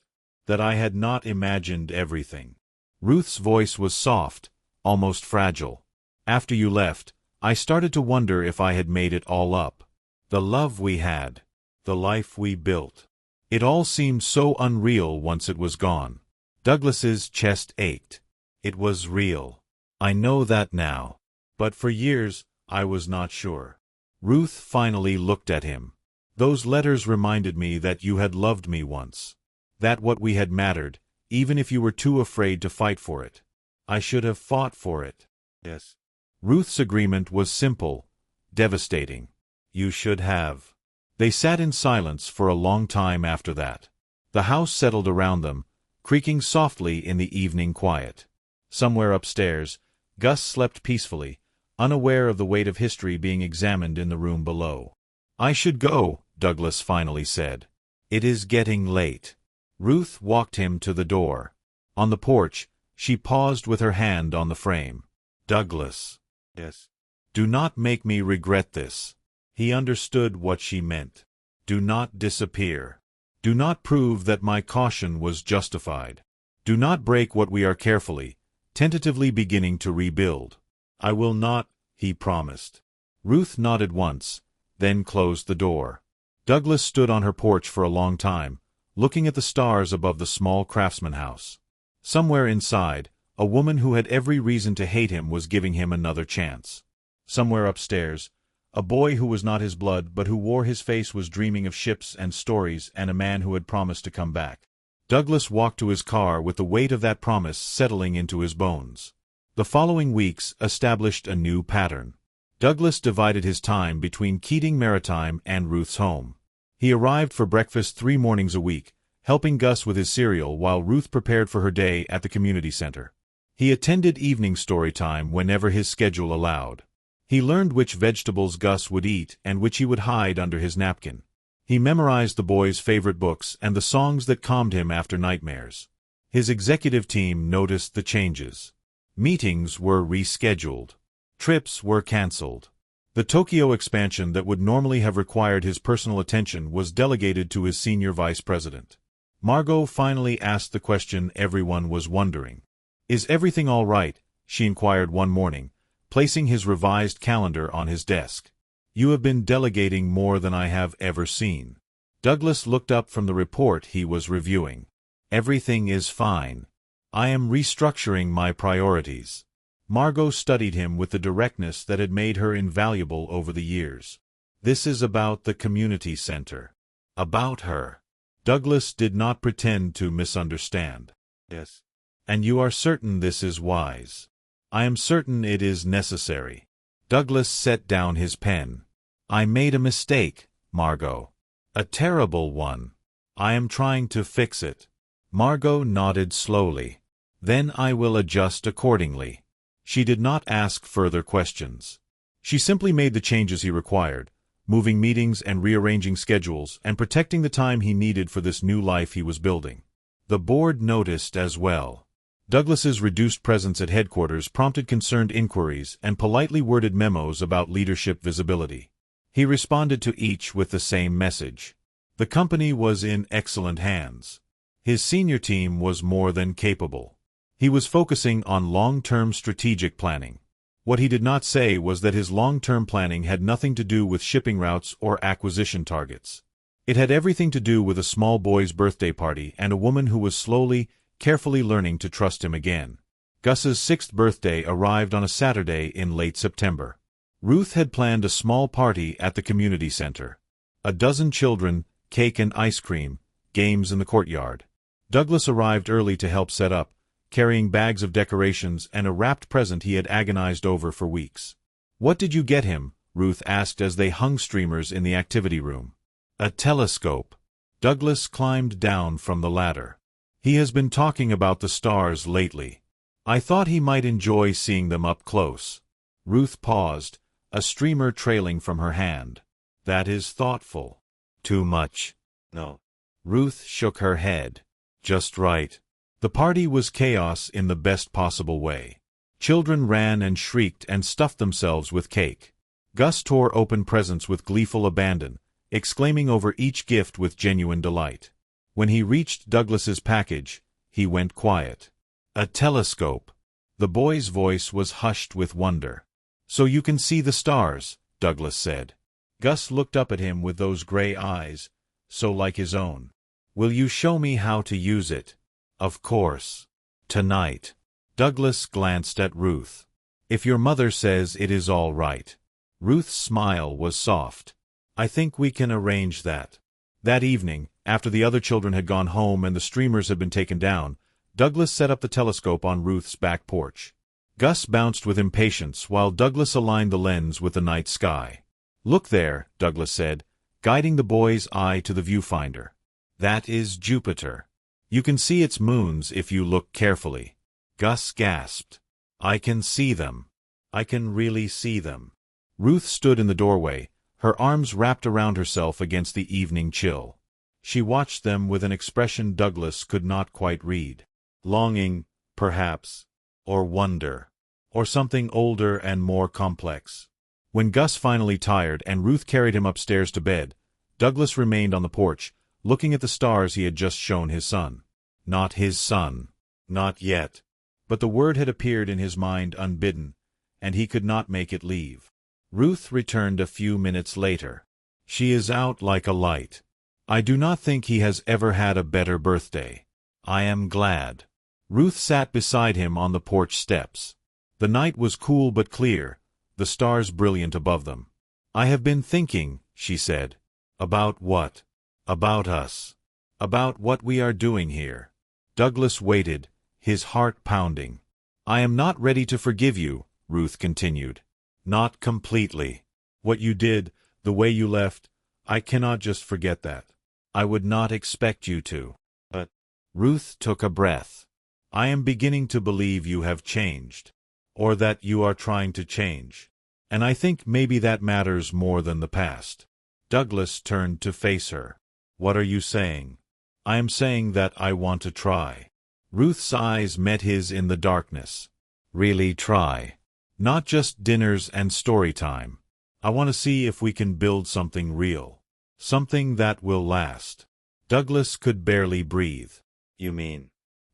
"That I had not imagined everything." Ruth's voice was soft, almost fragile. "After you left, I started to wonder if I had made it all up. The love we had. The life we built. It all seemed so unreal once it was gone." Douglas's chest ached. "It was real. I know that now. But for years, I was not sure." Ruth finally looked at him. Those letters reminded me that you had loved me once. That what we had mattered, even if you were too afraid to fight for it. I should have fought for it. Yes. Ruth's agreement was simple, devastating. You should have. They sat in silence for a long time after that. The house settled around them, creaking softly in the evening quiet. Somewhere upstairs, Gus slept peacefully, unaware of the weight of history being examined in the room below. I should go, Douglas finally said. It is getting late. Ruth walked him to the door. On the porch, she paused with her hand on the frame. Douglas. Yes. Do not make me regret this. He understood what she meant. Do not disappear. Do not prove that my caution was justified. Do not break what we are carefully, tentatively beginning to rebuild. I will not, he promised. Ruth nodded once, then closed the door. Douglas stood on her porch for a long time, looking at the stars above the small craftsman house. Somewhere inside, a woman who had every reason to hate him was giving him another chance. Somewhere upstairs, a boy who was not his blood but who wore his face was dreaming of ships and stories and a man who had promised to come back. Douglas walked to his car with the weight of that promise settling into his bones. The following weeks established a new pattern. Douglas divided his time between Keating Maritime and Ruth's home. He arrived for breakfast 3 mornings a week, helping Gus with his cereal while Ruth prepared for her day at the community center. He attended evening story time whenever his schedule allowed. He learned which vegetables Gus would eat and which he would hide under his napkin. He memorized the boy's favorite books and the songs that calmed him after nightmares. His executive team noticed the changes. Meetings were rescheduled. Trips were canceled. The Tokyo expansion that would normally have required his personal attention was delegated to his senior vice president. Margot finally asked the question everyone was wondering. Is everything all right? She inquired one morning, placing his revised calendar on his desk. You have been delegating more than I have ever seen. Douglas looked up from the report he was reviewing. Everything is fine. I am restructuring my priorities. Margot studied him with the directness that had made her invaluable over the years. This is about the community center. About her. Douglas did not pretend to misunderstand. Yes. And you are certain this is wise? I am certain it is necessary. Douglas set down his pen. I made a mistake, Margot. A terrible one. I am trying to fix it. Margot nodded slowly. Then I will adjust accordingly. She did not ask further questions. She simply made the changes he required, moving meetings and rearranging schedules and protecting the time he needed for this new life he was building. The board noticed as well. Douglas's reduced presence at headquarters prompted concerned inquiries and politely worded memos about leadership visibility. He responded to each with the same message. The company was in excellent hands. His senior team was more than capable. He was focusing on long-term strategic planning. What he did not say was that his long-term planning had nothing to do with shipping routes or acquisition targets. It had everything to do with a small boy's birthday party and a woman who was slowly, carefully learning to trust him again. Gus's 6th birthday arrived on a Saturday in late September. Ruth had planned a small party at the community center. A dozen children, cake and ice cream, games in the courtyard. Douglas arrived early to help set up, carrying bags of decorations and a wrapped present he had agonized over for weeks. What did you get him? Ruth asked as they hung streamers in the activity room. A telescope. Douglas climbed down from the ladder. He has been talking about the stars lately. I thought he might enjoy seeing them up close. Ruth paused, a streamer trailing from her hand. That is thoughtful. Too much. No. Ruth shook her head. Just right. The party was chaos in the best possible way. Children ran and shrieked and stuffed themselves with cake. Gus tore open presents with gleeful abandon, exclaiming over each gift with genuine delight. When he reached Douglas's package, he went quiet. A telescope. The boy's voice was hushed with wonder. So you can see the stars, Douglas said. Gus looked up at him with those gray eyes, so like his own. Will you show me how to use it? Of course. Tonight. Douglas glanced at Ruth. If your mother says it is all right. Ruth's smile was soft. I think we can arrange that. That evening, after the other children had gone home and the streamers had been taken down, Douglas set up the telescope on Ruth's back porch. Gus bounced with impatience while Douglas aligned the lens with the night sky. "Look there," Douglas said, guiding the boy's eye to the viewfinder. "That is Jupiter. You can see its moons if you look carefully." Gus gasped. "I can see them. I can really see them." Ruth stood in the doorway, her arms wrapped around herself against the evening chill. She watched them with an expression Douglas could not quite read. Longing, perhaps, or wonder, or something older and more complex. When Gus finally tired and Ruth carried him upstairs to bed, Douglas remained on the porch, looking at the stars he had just shown his son. Not his son. Not yet. But the word had appeared in his mind unbidden, and he could not make it leave. Ruth returned a few minutes later. "She is out like a light. I do not think he has ever had a better birthday. I am glad." Ruth sat beside him on the porch steps. The night was cool but clear, the stars brilliant above them. "I have been thinking," she said. "About what?" "About us. About what we are doing here." Douglas waited, his heart pounding. "I am not ready to forgive you," Ruth continued. "Not completely. What you did, the way you left, I cannot just forget that. I would not expect you to. But—" Ruth took a breath. "I am beginning to believe you have changed. Or that you are trying to change. And I think maybe that matters more than the past." Douglas turned to face her. "What are you saying?" "I am saying that I want to try." Ruth's eyes met his in the darkness. "Really try. Not just dinners and story time. I want to see if we can build something real. Something that will last." Douglas could barely breathe. "You mean?"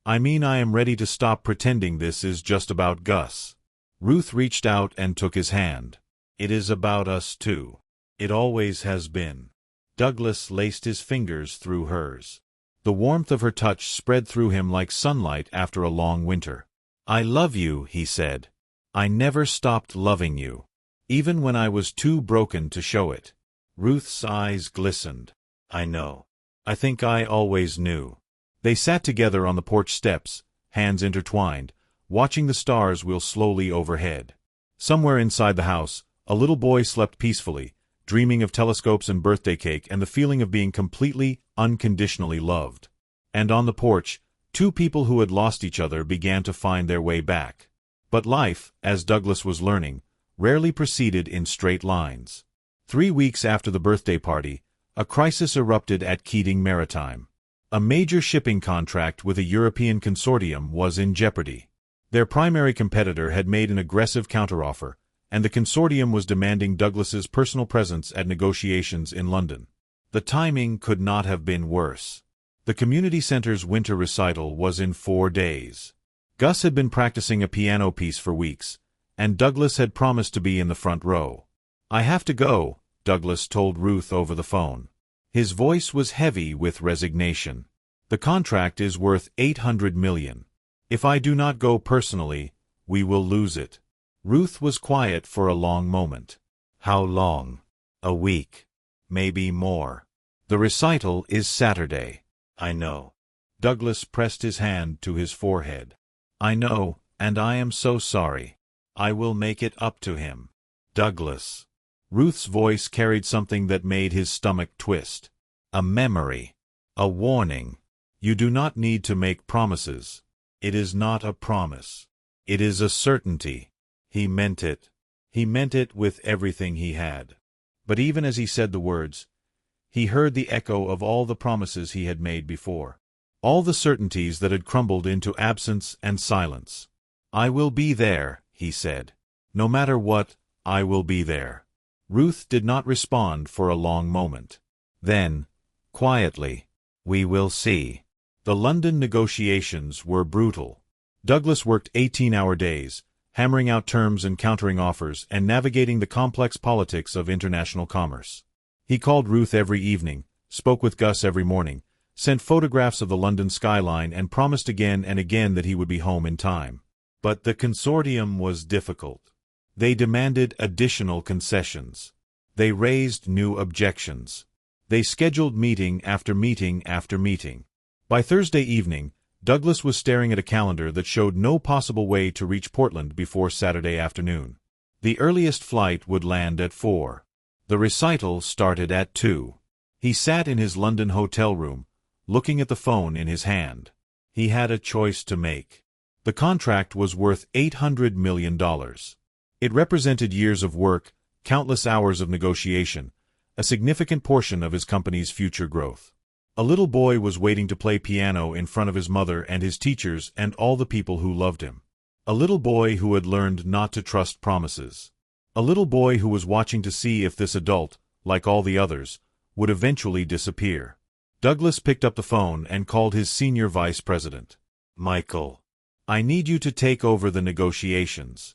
"I mean I am ready to stop pretending this is just about Gus." Ruth reached out and took his hand. "It is about us too. It always has been." Douglas laced his fingers through hers. The warmth of her touch spread through him like sunlight after a long winter. "I love you," he said. "I never stopped loving you. Even when I was too broken to show it." Ruth's eyes glistened. "I know. I think I always knew." They sat together on the porch steps, hands intertwined, watching the stars wheel slowly overhead. Somewhere inside the house, a little boy slept peacefully, dreaming of telescopes and birthday cake and the feeling of being completely, unconditionally loved. And on the porch, two people who had lost each other began to find their way back. But life, as Douglas was learning, rarely proceeded in straight lines. 3 weeks after the birthday party, a crisis erupted at Keating Maritime. A major shipping contract with a European consortium was in jeopardy. Their primary competitor had made an aggressive counteroffer, and the consortium was demanding Douglas's personal presence at negotiations in London. The timing could not have been worse. The community center's winter recital was in 4 days. Gus had been practicing a piano piece for weeks, and Douglas had promised to be in the front row. "I have to go," Douglas told Ruth over the phone. His voice was heavy with resignation. "The contract is worth $800 million. If I do not go personally, we will lose it." Ruth was quiet for a long moment. "How long?" "A week. Maybe more. The recital is Saturday." "I know." Douglas pressed his hand to his forehead. "I know, and I am so sorry. I will make it up to him." "Douglas." Ruth's voice carried something that made his stomach twist. "A memory. A warning. You do not need to make promises. It is not a promise. It is a certainty." He meant it. He meant it with everything he had. But even as he said the words, he heard the echo of all the promises he had made before. All the certainties that had crumbled into absence and silence. "I will be there," he said. "No matter what, I will be there." Ruth did not respond for a long moment. Then, quietly, "We will see." The London negotiations were brutal. Douglas worked 18-hour days, hammering out terms and countering offers and navigating the complex politics of international commerce. He called Ruth every evening, spoke with Gus every morning, sent photographs of the London skyline and promised again and again that he would be home in time. But the consortium was difficult. They demanded additional concessions. They raised new objections. They scheduled meeting after meeting after meeting. By Thursday evening, Douglas was staring at a calendar that showed no possible way to reach Portland before Saturday afternoon. The earliest flight would land at 4. The recital started at 2. He sat in his London hotel room, looking at the phone in his hand. He had a choice to make. The contract was worth $800 million. It represented years of work, countless hours of negotiation, a significant portion of his company's future growth. A little boy was waiting to play piano in front of his mother and his teachers and all the people who loved him. A little boy who had learned not to trust promises. A little boy who was watching to see if this adult, like all the others, would eventually disappear. Douglas picked up the phone and called his senior vice president. "Michael, I need you to take over the negotiations."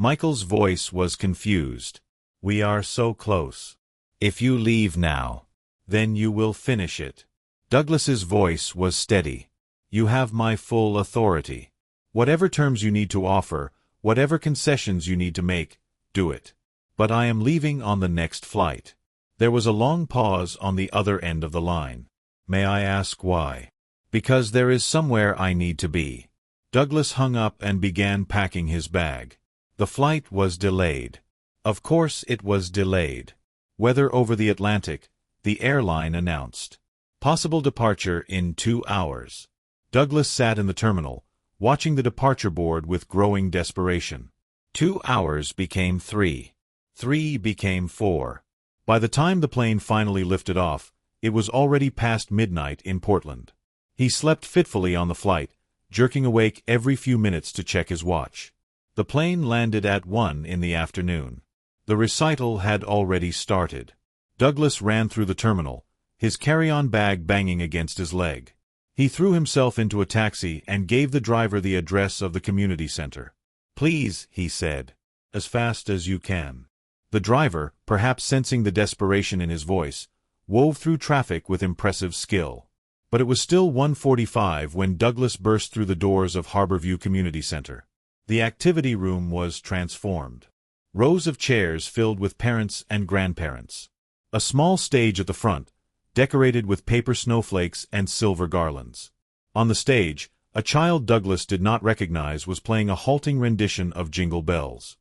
Michael's voice was confused. "We are so close. If you leave now, then you will finish it." Douglas's voice was steady. "You have my full authority. Whatever terms you need to offer, whatever concessions you need to make, do it. But I am leaving on the next flight." There was a long pause on the other end of the line. "May I ask why?" "Because there is somewhere I need to be." Douglas hung up and began packing his bag. The flight was delayed. Of course it was delayed. Weather over the Atlantic, the airline announced. Possible departure in 2 hours. Douglas sat in the terminal, watching the departure board with growing desperation. 2 hours became 3. 3 became 4. By the time the plane finally lifted off, it was already past midnight in Portland. He slept fitfully on the flight, jerking awake every few minutes to check his watch. The plane landed at 1 in the afternoon. The recital had already started. Douglas ran through the terminal, his carry-on bag banging against his leg. He threw himself into a taxi and gave the driver the address of the community center. "Please," he said, "as fast as you can." The driver, perhaps sensing the desperation in his voice, wove through traffic with impressive skill. But it was still 1:45 when Douglas burst through the doors of Harborview Community Center. The activity room was transformed. Rows of chairs filled with parents and grandparents. A small stage at the front, decorated with paper snowflakes and silver garlands. On the stage, a child Douglas did not recognize was playing a halting rendition of Jingle Bells.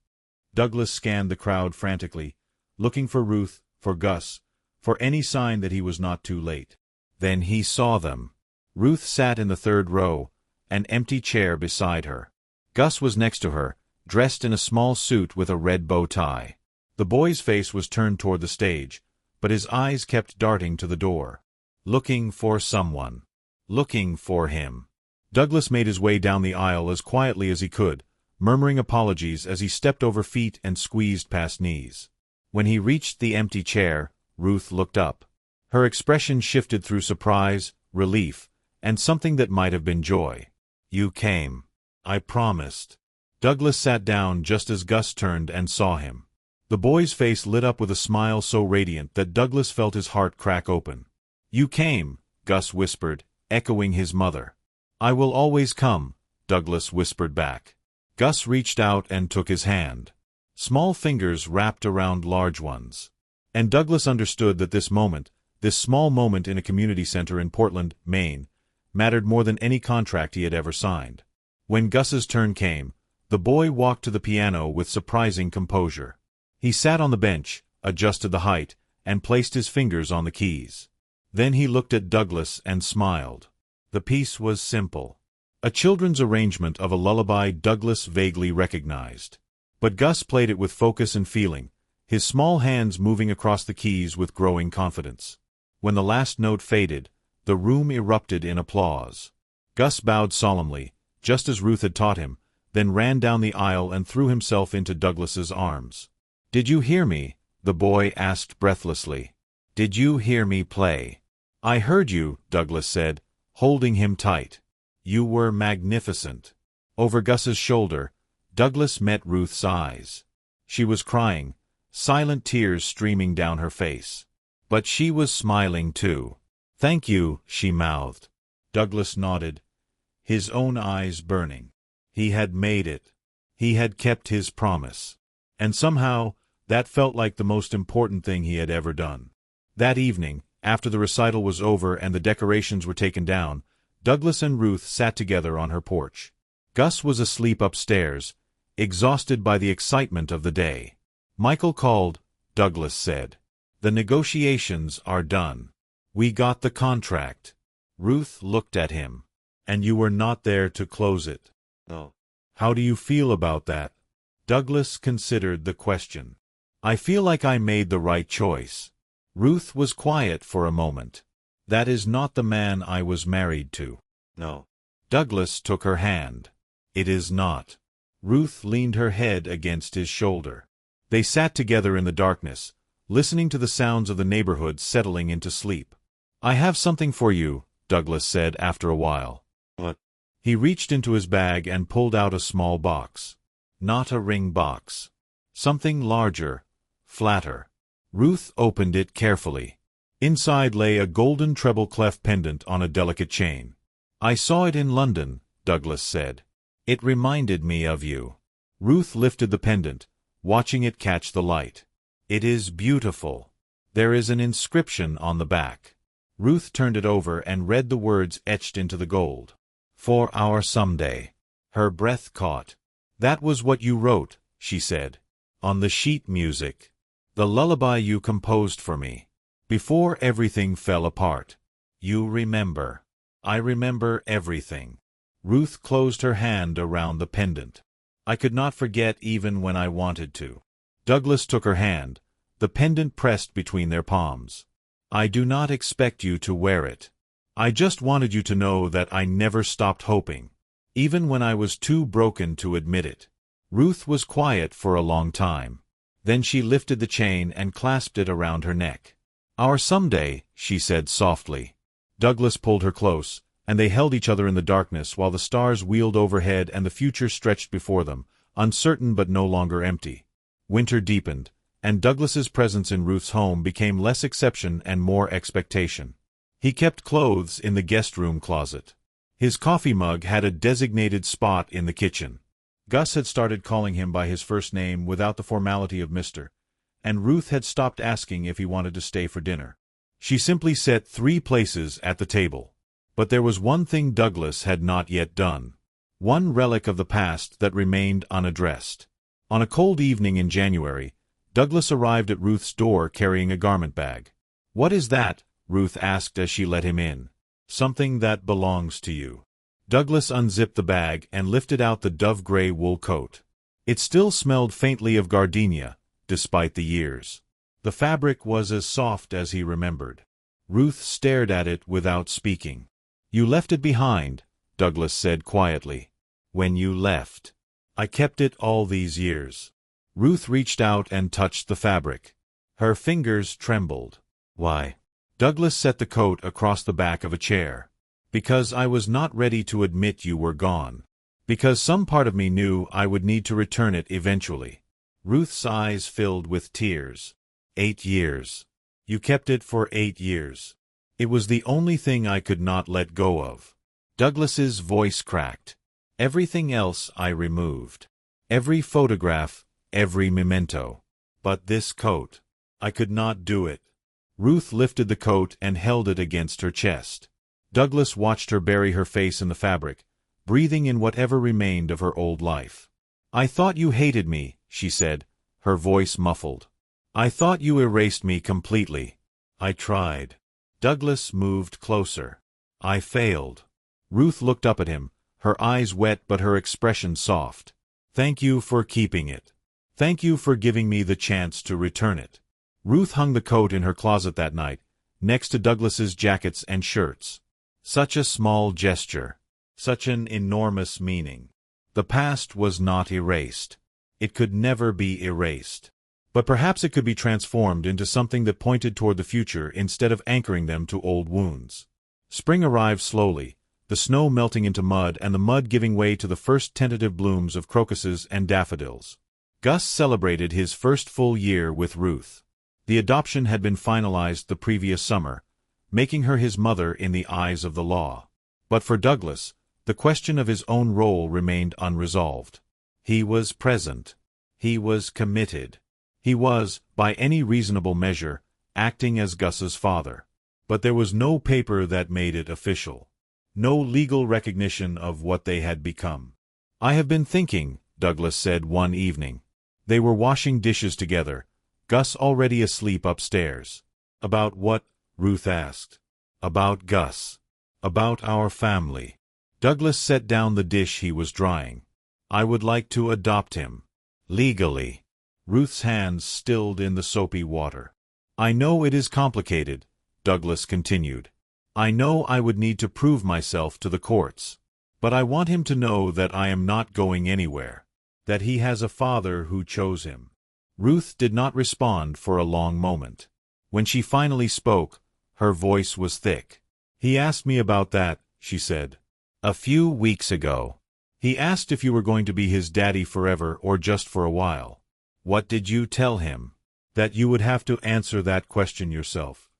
Douglas scanned the crowd frantically, looking for Ruth, for Gus, for any sign that he was not too late. Then he saw them. Ruth sat in the third row, an empty chair beside her. Gus was next to her, dressed in a small suit with a red bow tie. The boy's face was turned toward the stage, but his eyes kept darting to the door. Looking for someone. Looking for him. Douglas made his way down the aisle as quietly as he could, murmuring apologies as he stepped over feet and squeezed past knees. When he reached the empty chair, Ruth looked up. Her expression shifted through surprise, relief, and something that might have been joy. "You came. I promised." Douglas sat down just as Gus turned and saw him. The boy's face lit up with a smile so radiant that Douglas felt his heart crack open. "You came," Gus whispered, echoing his mother. "I will always come," Douglas whispered back. Gus reached out and took his hand. Small fingers wrapped around large ones. And Douglas understood that this moment, this small moment in a community center in Portland, Maine, mattered more than any contract he had ever signed. When Gus's turn came, the boy walked to the piano with surprising composure. He sat on the bench, adjusted the height, and placed his fingers on the keys. Then he looked at Douglas and smiled. The piece was simple. A children's arrangement of a lullaby Douglas vaguely recognized. But Gus played it with focus and feeling, his small hands moving across the keys with growing confidence. When the last note faded, the room erupted in applause. Gus bowed solemnly, just as Ruth had taught him, then ran down the aisle and threw himself into Douglas's arms. "Did you hear me?" the boy asked breathlessly. "Did you hear me play?" "I heard you," Douglas said, holding him tight. "You were magnificent." Over Gus's shoulder, Douglas met Ruth's eyes. She was crying, silent tears streaming down her face. But she was smiling too. "Thank you," she mouthed. Douglas nodded, his own eyes burning. He had made it. He had kept his promise. And somehow, That felt like the most important thing he had ever done. That evening, after the recital was over and the decorations were taken down, Douglas and Ruth sat together on her porch. Gus was asleep upstairs, exhausted by the excitement of the day. Michael called, Douglas said. The negotiations are done. We got the contract. Ruth looked at him. And you were not there to close it. No. How do you feel about that? Douglas considered the question. I feel like I made the right choice. Ruth was quiet for a moment. That is not the man I was married to. No. Douglas took her hand. It is not. Ruth leaned her head against his shoulder. They sat together in the darkness, listening to the sounds of the neighborhood settling into sleep. I have something for you, Douglas said after a while. What? He reached into his bag and pulled out a small box. Not a ring box. Something larger, flatter. Ruth opened it carefully. Inside lay a golden treble clef pendant on a delicate chain. I saw it in London, Douglas said. It reminded me of you. Ruth lifted the pendant, watching it catch the light. It is beautiful. There is an inscription on the back. Ruth turned it over and read the words etched into the gold. For our someday. Her breath caught. That was what you wrote, she said. On the sheet music. The lullaby you composed for me. Before everything fell apart. You remember. I remember everything. Ruth closed her hand around the pendant. I could not forget even when I wanted to. Douglas took her hand, the pendant pressed between their palms. I do not expect you to wear it. I just wanted you to know that I never stopped hoping, even when I was too broken to admit it. Ruth was quiet for a long time. Then she lifted the chain and clasped it around her neck. Our someday, she said softly. Douglas pulled her close, and they held each other in the darkness while the stars wheeled overhead and the future stretched before them, uncertain but no longer empty. Winter deepened, and Douglas's presence in Ruth's home became less exception and more expectation. He kept clothes in the guest room closet. His coffee mug had a designated spot in the kitchen. Gus had started calling him by his first name without the formality of Mr., and Ruth had stopped asking if he wanted to stay for dinner. She simply set 3 places at the table. But there was one thing Douglas had not yet done. One relic of the past that remained unaddressed. On a cold evening in January, Douglas arrived at Ruth's door carrying a garment bag. What is that? Ruth asked as she let him in. Something that belongs to you. Douglas unzipped the bag and lifted out the dove-gray wool coat. It still smelled faintly of gardenia, despite the years. The fabric was as soft as he remembered. Ruth stared at it without speaking. You left it behind, Douglas said quietly. When you left. I kept it all these years. Ruth reached out and touched the fabric. Her fingers trembled. Why? Douglas set the coat across the back of a chair. Because I was not ready to admit you were gone. Because some part of me knew I would need to return it eventually. Ruth's eyes filled with tears. 8 years. You kept it for 8 years. It was the only thing I could not let go of. Douglas's voice cracked. Everything else I removed. Every photograph, every memento. But this coat. I could not do it. Ruth lifted the coat and held it against her chest. Douglas watched her bury her face in the fabric, breathing in whatever remained of her old life. I thought you hated me, she said, her voice muffled. I thought you erased me completely. I tried. Douglas moved closer. I failed. Ruth looked up at him, her eyes wet but her expression soft. Thank you for keeping it. Thank you for giving me the chance to return it. Ruth hung the coat in her closet that night, next to Douglas's jackets and shirts. Such a small gesture. Such an enormous meaning. The past was not erased. It could never be erased. But perhaps it could be transformed into something that pointed toward the future instead of anchoring them to old wounds. Spring arrived slowly, the snow melting into mud and the mud giving way to the first tentative blooms of crocuses and daffodils. Gus celebrated his first full year with Ruth. The adoption had been finalized the previous summer, making her his mother in the eyes of the law. But for Douglas, the question of his own role remained unresolved. He was present. He was committed. He was, by any reasonable measure, acting as Gus's father. But there was no paper that made it official. No legal recognition of what they had become. "I have been thinking," Douglas said one evening. They were washing dishes together, Gus already asleep upstairs. "About what?" Ruth asked. "About Gus. About our family." Douglas set down the dish he was drying. "I would like to adopt him. Legally." Ruth's hands stilled in the soapy water. "I know it is complicated," Douglas continued. "I know I would need to prove myself to the courts. But I want him to know that I am not going anywhere. That he has a father who chose him." Ruth did not respond for a long moment. When she finally spoke, her voice was thick. "He asked me about that," she said. "A few weeks ago. He asked if you were going to be his daddy forever or just for a while." "What did you tell him?" "That you would have to answer that question yourself."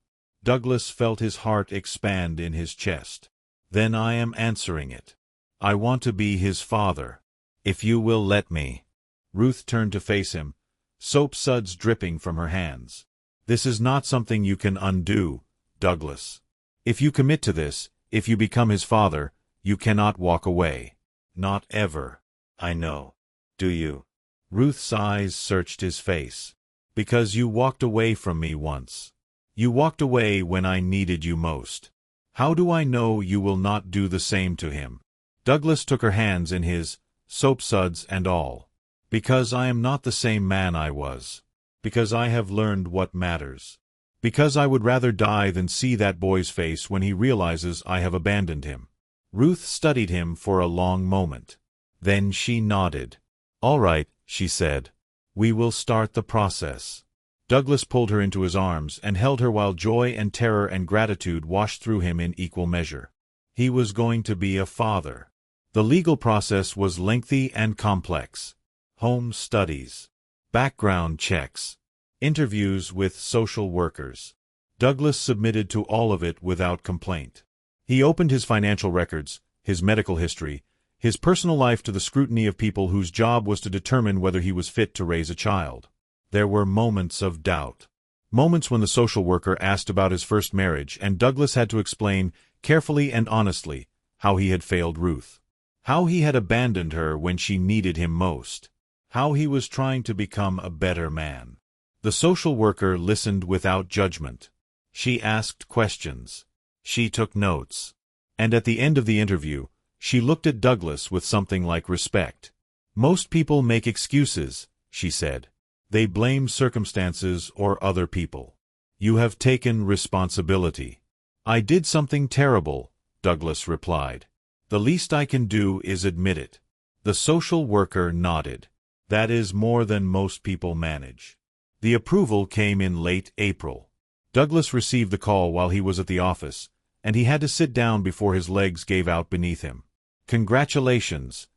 Douglas felt his heart expand in his chest. "Then I am answering it. I want to be his father. If you will let me." Ruth turned to face him, soap suds dripping from her hands. "This is not something you can undo, Douglas. If you commit to this, if you become his father, you cannot walk away. Not ever." "I know. Do you?" Ruth's eyes searched his face. "Because you walked away from me once. You walked away when I needed you most. How do I know you will not do the same to him?" Douglas took her hands in his, soap suds and all. "Because I am not the same man I was. Because I have learned what matters. Because I would rather die than see that boy's face when he realizes I have abandoned him." Ruth studied him for a long moment. Then she nodded. "All right," she said. "We will start the process." Douglas pulled her into his arms and held her while joy and terror and gratitude washed through him in equal measure. He was going to be a father. The legal process was lengthy and complex. Home studies, background checks, interviews with social workers. Douglas submitted to all of it without complaint. He opened his financial records, his medical history, his personal life to the scrutiny of people whose job was to determine whether he was fit to raise a child. There were moments of doubt. Moments when the social worker asked about his first marriage and Douglas had to explain, carefully and honestly, how he had failed Ruth. How he had abandoned her when she needed him most. How he was trying to become a better man. The social worker listened without judgment. She asked questions. She took notes. And at the end of the interview, she looked at Douglas with something like respect. "Most people make excuses," she said. "They blame circumstances or other people. You have taken responsibility." "I did something terrible," Douglas replied. "The least I can do is admit it." The social worker nodded. "That is more than most people manage." The approval came in late April. Douglas received the call while he was at the office, and he had to sit down before his legs gave out beneath him. "Congratulations,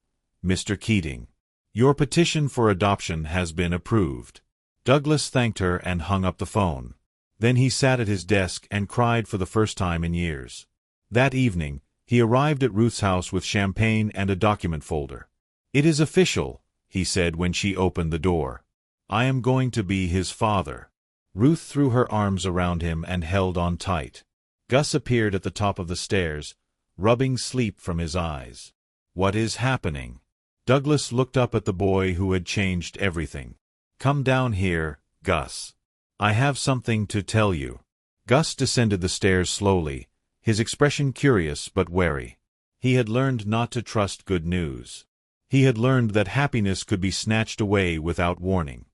Mr. Keating. Your petition for adoption has been approved." Douglas thanked her and hung up the phone. Then he sat at his desk and cried for the first time in years. That evening, he arrived at Ruth's house with champagne and a document folder. "It is official," he said when she opened the door. "I am going to be his father." Ruth threw her arms around him and held on tight. Gus appeared at the top of the stairs, rubbing sleep from his eyes. "What is happening?" Douglas looked up at the boy who had changed everything. "Come down here, Gus. I have something to tell you." Gus descended the stairs slowly, his expression curious but wary. He had learned not to trust good news. He had learned that happiness could be snatched away without warning.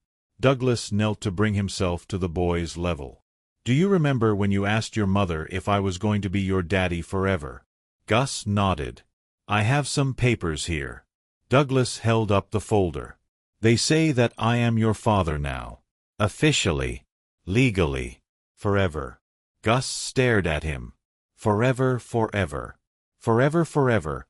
Douglas knelt to bring himself to the boy's level. "Do you remember when you asked your mother if I was going to be your daddy forever?" Gus nodded. "I have some papers here." Douglas held up the folder. "They say that I am your father now. Officially. Legally. Forever." Gus stared at him. "Forever, forever. Forever, forever,"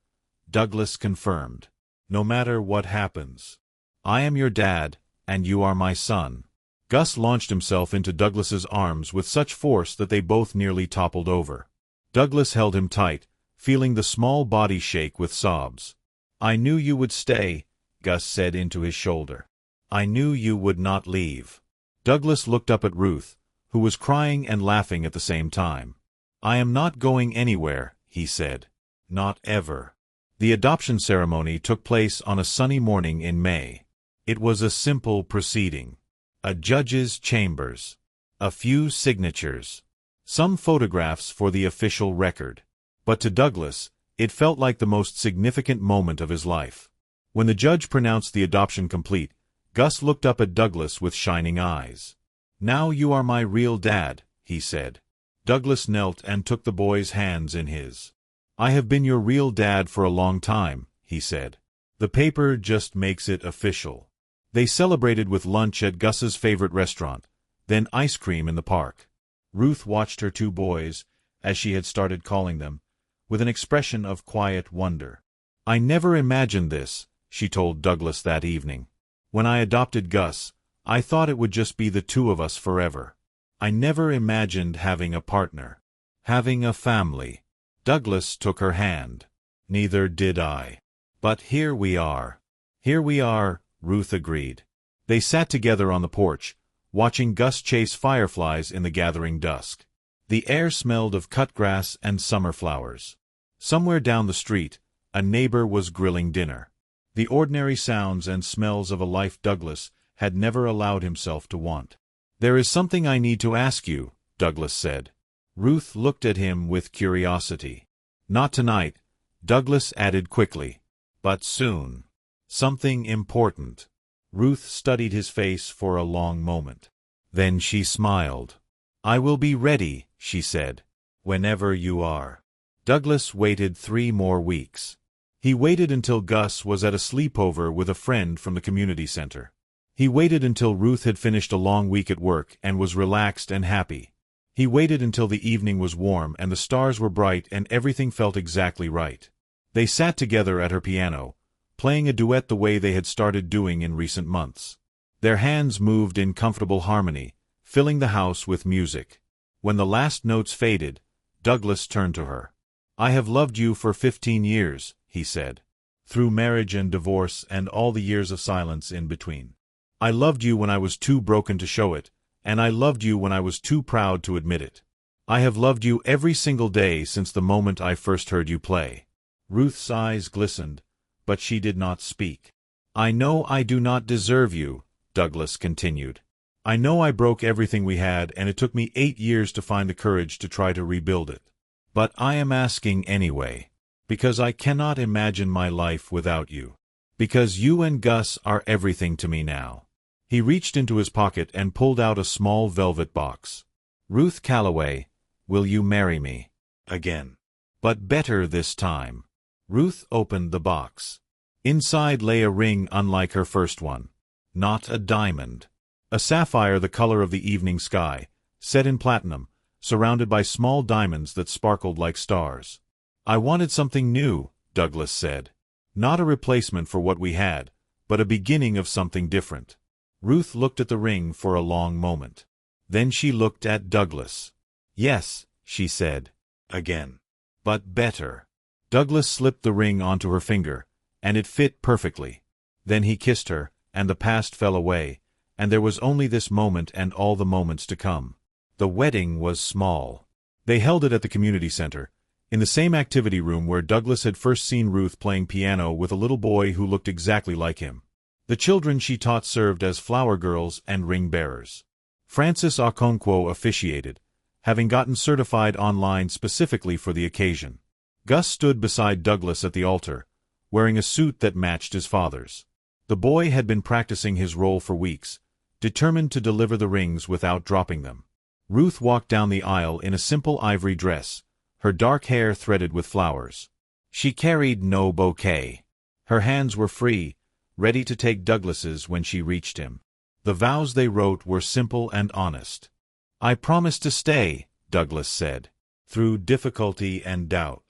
Douglas confirmed. "No matter what happens. I am your dad, and you are my son." Gus launched himself into Douglas's arms with such force that they both nearly toppled over. Douglas held him tight, feeling the small body shake with sobs. "I knew you would stay," Gus said into his shoulder. "I knew you would not leave." Douglas looked up at Ruth, who was crying and laughing at the same time. "I am not going anywhere," he said. "Not ever." The adoption ceremony took place on a sunny morning in May. It was a simple proceeding. A judge's chambers. A few signatures. Some photographs for the official record. But to Douglas, it felt like the most significant moment of his life. When the judge pronounced the adoption complete, Gus looked up at Douglas with shining eyes. "Now you are my real dad," he said. Douglas knelt and took the boy's hands in his. "I have been your real dad for a long time," he said. "The paper just makes it official." They celebrated with lunch at Gus's favorite restaurant, then ice cream in the park. Ruth watched her two boys, as she had started calling them, with an expression of quiet wonder. "I never imagined this," she told Douglas that evening. "When I adopted Gus, I thought it would just be the two of us forever. I never imagined having a partner. Having a family." Douglas took her hand. "Neither did I. But here we are." "Here we are," Ruth agreed. They sat together on the porch, watching Gus chase fireflies in the gathering dusk. The air smelled of cut grass and summer flowers. Somewhere down the street, a neighbor was grilling dinner. The ordinary sounds and smells of a life Douglas had never allowed himself to want. "There is something I need to ask you," Douglas said. Ruth looked at him with curiosity. "Not tonight," Douglas added quickly. "But soon. Something important." Ruth studied his face for a long moment. Then she smiled. "I will be ready," she said. "Whenever you are." Douglas waited 3 more weeks. He waited until Gus was at a sleepover with a friend from the community center. He waited until Ruth had finished a long week at work and was relaxed and happy. He waited until the evening was warm and the stars were bright and everything felt exactly right. They sat together at her piano, playing a duet the way they had started doing in recent months. Their hands moved in comfortable harmony, filling the house with music. When the last notes faded, Douglas turned to her. "I have loved you for 15 years, he said. "Through marriage and divorce and all the years of silence in between. I loved you when I was too broken to show it, and I loved you when I was too proud to admit it. I have loved you every single day since the moment I first heard you play." Ruth's eyes glistened, but she did not speak. "I know I do not deserve you," Douglas continued. "I know I broke everything we had and it took me 8 years to find the courage to try to rebuild it. But I am asking anyway, because I cannot imagine my life without you. Because you and Gus are everything to me now." He reached into his pocket and pulled out a small velvet box. "Ruth Calloway, will you marry me? Again. But better this time." Ruth opened the box. Inside lay a ring unlike her first one. Not a diamond. A sapphire the color of the evening sky, set in platinum, surrounded by small diamonds that sparkled like stars. "I wanted something new," Douglas said. "Not a replacement for what we had, but a beginning of something different." Ruth looked at the ring for a long moment. Then she looked at Douglas. "Yes," she said. "Again. But better." Douglas slipped the ring onto her finger, and it fit perfectly. Then he kissed her, and the past fell away, and there was only this moment and all the moments to come. The wedding was small. They held it at the community center, in the same activity room where Douglas had first seen Ruth playing piano with a little boy who looked exactly like him. The children she taught served as flower girls and ring bearers. Francis Okonkwo officiated, having gotten certified online specifically for the occasion. Gus stood beside Douglas at the altar, wearing a suit that matched his father's. The boy had been practicing his role for weeks, determined to deliver the rings without dropping them. Ruth walked down the aisle in a simple ivory dress, her dark hair threaded with flowers. She carried no bouquet. Her hands were free, ready to take Douglas's when she reached him. The vows they wrote were simple and honest. "I promise to stay," Douglas said, "through difficulty and doubt,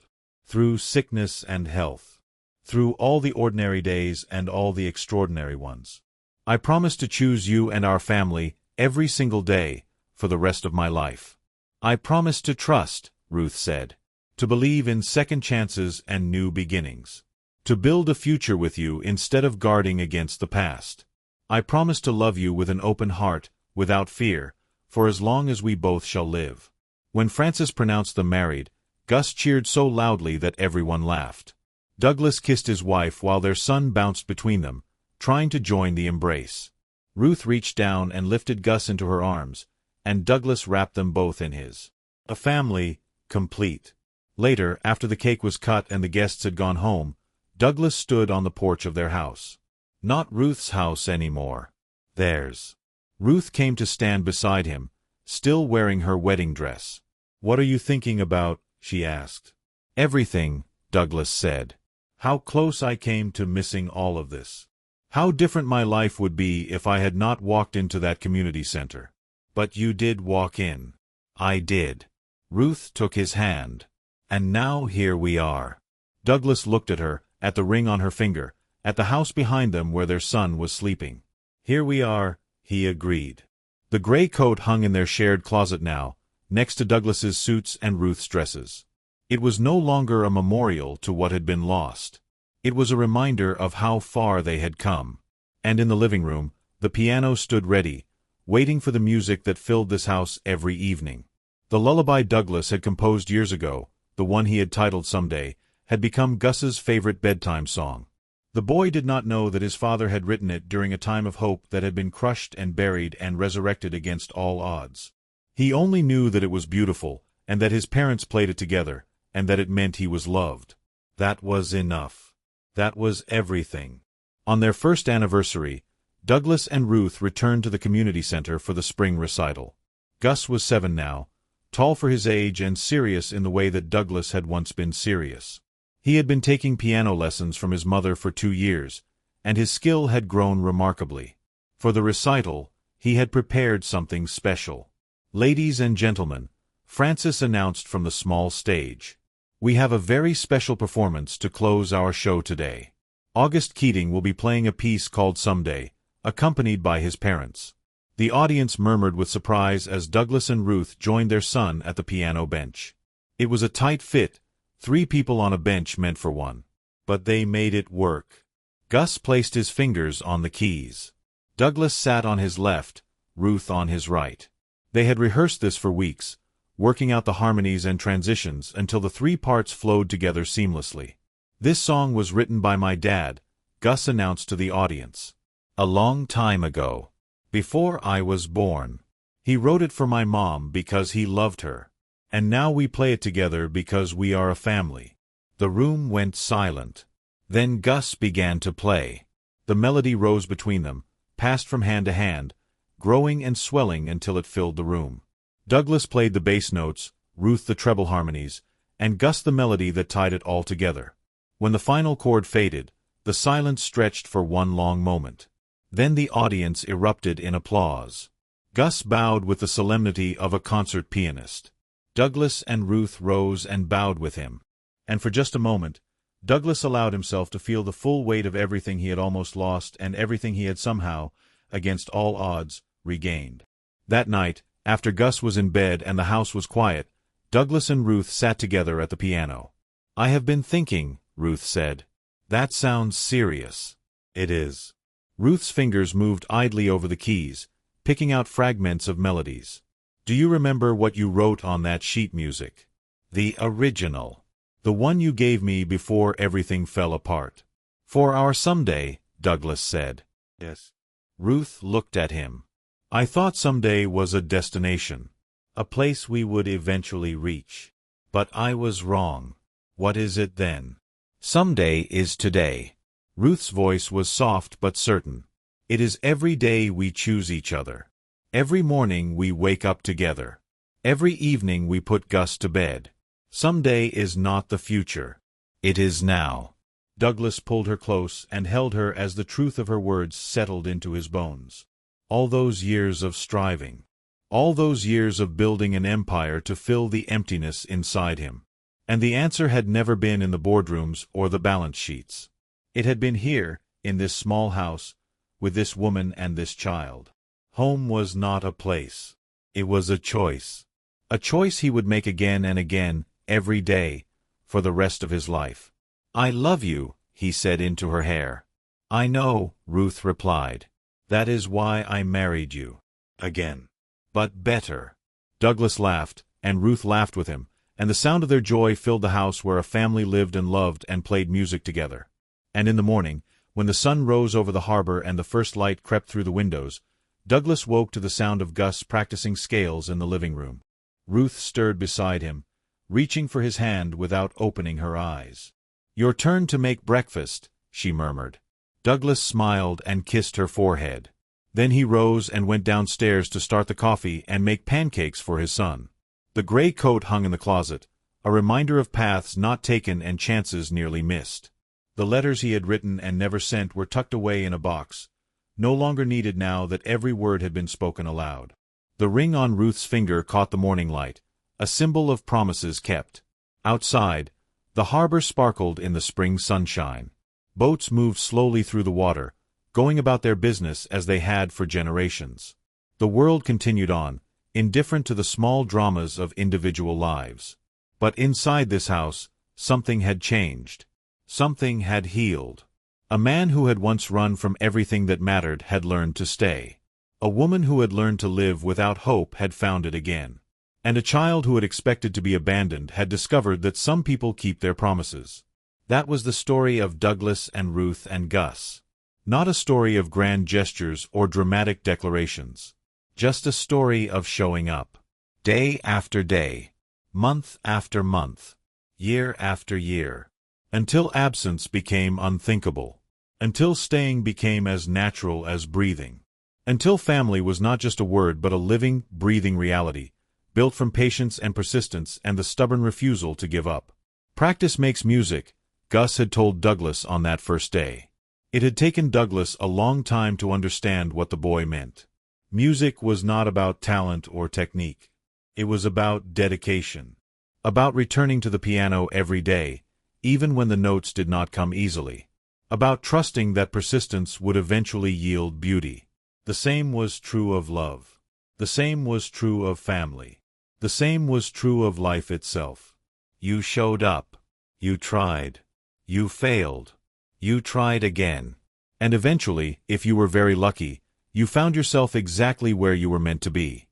through sickness and health, through all the ordinary days and all the extraordinary ones. I promise to choose you and our family every single day for the rest of my life." "I promise to trust," Ruth said, "to believe in second chances and new beginnings. To build a future with you instead of guarding against the past. I promise to love you with an open heart, without fear, for as long as we both shall live." When Francis pronounced them married, Gus cheered so loudly that everyone laughed. Douglas kissed his wife while their son bounced between them, trying to join the embrace. Ruth reached down and lifted Gus into her arms, and Douglas wrapped them both in his. A family, complete. Later, after the cake was cut and the guests had gone home, Douglas stood on the porch of their house. Not Ruth's house anymore. Theirs. Ruth came to stand beside him, still wearing her wedding dress. "What are you thinking about?" she asked. "Everything," Douglas said. "How close I came to missing all of this. How different my life would be if I had not walked into that community center. But you did walk in." "I did." Ruth took his hand. "And now here we are." Douglas looked at her, at the ring on her finger, at the house behind them where their son was sleeping. "Here we are," he agreed. The gray coat hung in their shared closet now, next to Douglas's suits and Ruth's dresses. It was no longer a memorial to what had been lost. It was a reminder of how far they had come. And in the living room, the piano stood ready, waiting for the music that filled this house every evening. The lullaby Douglas had composed years ago, the one he had titled Someday, had become Gus's favorite bedtime song. The boy did not know that his father had written it during a time of hope that had been crushed and buried and resurrected against all odds. He only knew that it was beautiful, and that his parents played it together, and that it meant he was loved. That was enough. That was everything. On their first anniversary, Douglas and Ruth returned to the community center for the spring recital. Gus was 7 now, tall for his age and serious in the way that Douglas had once been serious. He had been taking piano lessons from his mother for 2 years, and his skill had grown remarkably. For the recital, he had prepared something special. "Ladies and gentlemen," Francis announced from the small stage, "we have a very special performance to close our show today. August Keating will be playing a piece called Someday, accompanied by his parents." The audience murmured with surprise as Douglas and Ruth joined their son at the piano bench. It was a tight fit, 3 people on a bench meant for one. But they made it work. Gus placed his fingers on the keys. Douglas sat on his left, Ruth on his right. They had rehearsed this for weeks, working out the harmonies and transitions until the 3 parts flowed together seamlessly. "This song was written by my dad," Gus announced to the audience. "A long time ago. Before I was born. He wrote it for my mom because he loved her. And now we play it together because we are a family." The room went silent. Then Gus began to play. The melody rose between them, passed from hand to hand, growing and swelling until it filled the room. Douglas played the bass notes, Ruth the treble harmonies, and Gus the melody that tied it all together. When the final chord faded, the silence stretched for one long moment. Then the audience erupted in applause. Gus bowed with the solemnity of a concert pianist. Douglas and Ruth rose and bowed with him. And for just a moment, Douglas allowed himself to feel the full weight of everything he had almost lost and everything he had somehow, against all odds, regained. That night, after Gus was in bed and the house was quiet, Douglas and Ruth sat together at the piano. "I have been thinking," Ruth said. "That sounds serious." "It is." Ruth's fingers moved idly over the keys, picking out fragments of melodies. "Do you remember what you wrote on that sheet music?" "The original. The one you gave me before everything fell apart." "For our someday," Douglas said. "Yes." Ruth looked at him. "I thought someday was a destination. A place we would eventually reach. But I was wrong. What is it then?" "Someday is today." Ruth's voice was soft but certain. "It is every day we choose each other. Every morning we wake up together. Every evening we put Gus to bed. Someday is not the future. It is now." Douglas pulled her close and held her as the truth of her words settled into his bones. All those years of striving. All those years of building an empire to fill the emptiness inside him. And the answer had never been in the boardrooms or the balance sheets. It had been here, in this small house, with this woman and this child. Home was not a place. It was a choice. A choice he would make again and again, every day, for the rest of his life. "I love you," he said into her hair. "I know," Ruth replied. "That is why I married you." Again. But better. Douglas laughed, and Ruth laughed with him, and the sound of their joy filled the house where a family lived and loved and played music together. And in the morning, when the sun rose over the harbor and the first light crept through the windows, Douglas woke to the sound of Gus practicing scales in the living room. Ruth stirred beside him, reaching for his hand without opening her eyes. "Your turn to make breakfast," she murmured. Douglas smiled and kissed her forehead. Then he rose and went downstairs to start the coffee and make pancakes for his son. The gray coat hung in the closet, a reminder of paths not taken and chances nearly missed. The letters he had written and never sent were tucked away in a box, no longer needed now that every word had been spoken aloud. The ring on Ruth's finger caught the morning light, a symbol of promises kept. Outside, the harbor sparkled in the spring sunshine. Boats moved slowly through the water, going about their business as they had for generations. The world continued on, indifferent to the small dramas of individual lives. But inside this house, something had changed. Something had healed. A man who had once run from everything that mattered had learned to stay. A woman who had learned to live without hope had found it again. And a child who had expected to be abandoned had discovered that some people keep their promises. That was the story of Douglas and Ruth and Gus. Not a story of grand gestures or dramatic declarations. Just a story of showing up. Day after day. Month after month. Year after year. Until absence became unthinkable. Until staying became as natural as breathing. Until family was not just a word but a living, breathing reality, built from patience and persistence and the stubborn refusal to give up. Practice makes music, Gus had told Douglas on that first day. It had taken Douglas a long time to understand what the boy meant. Music was not about talent or technique. It was about dedication. About returning to the piano every day, even when the notes did not come easily. About trusting that persistence would eventually yield beauty. The same was true of love. The same was true of family. The same was true of life itself. You showed up. You tried. You failed. You tried again. And eventually, if you were very lucky, you found yourself exactly where you were meant to be.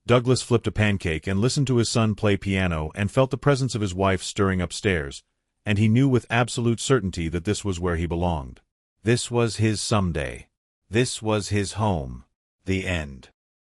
Douglas flipped a pancake and listened to his son play piano and felt the presence of his wife stirring upstairs, and he knew with absolute certainty that this was where he belonged. This was his someday. This was his home. The end.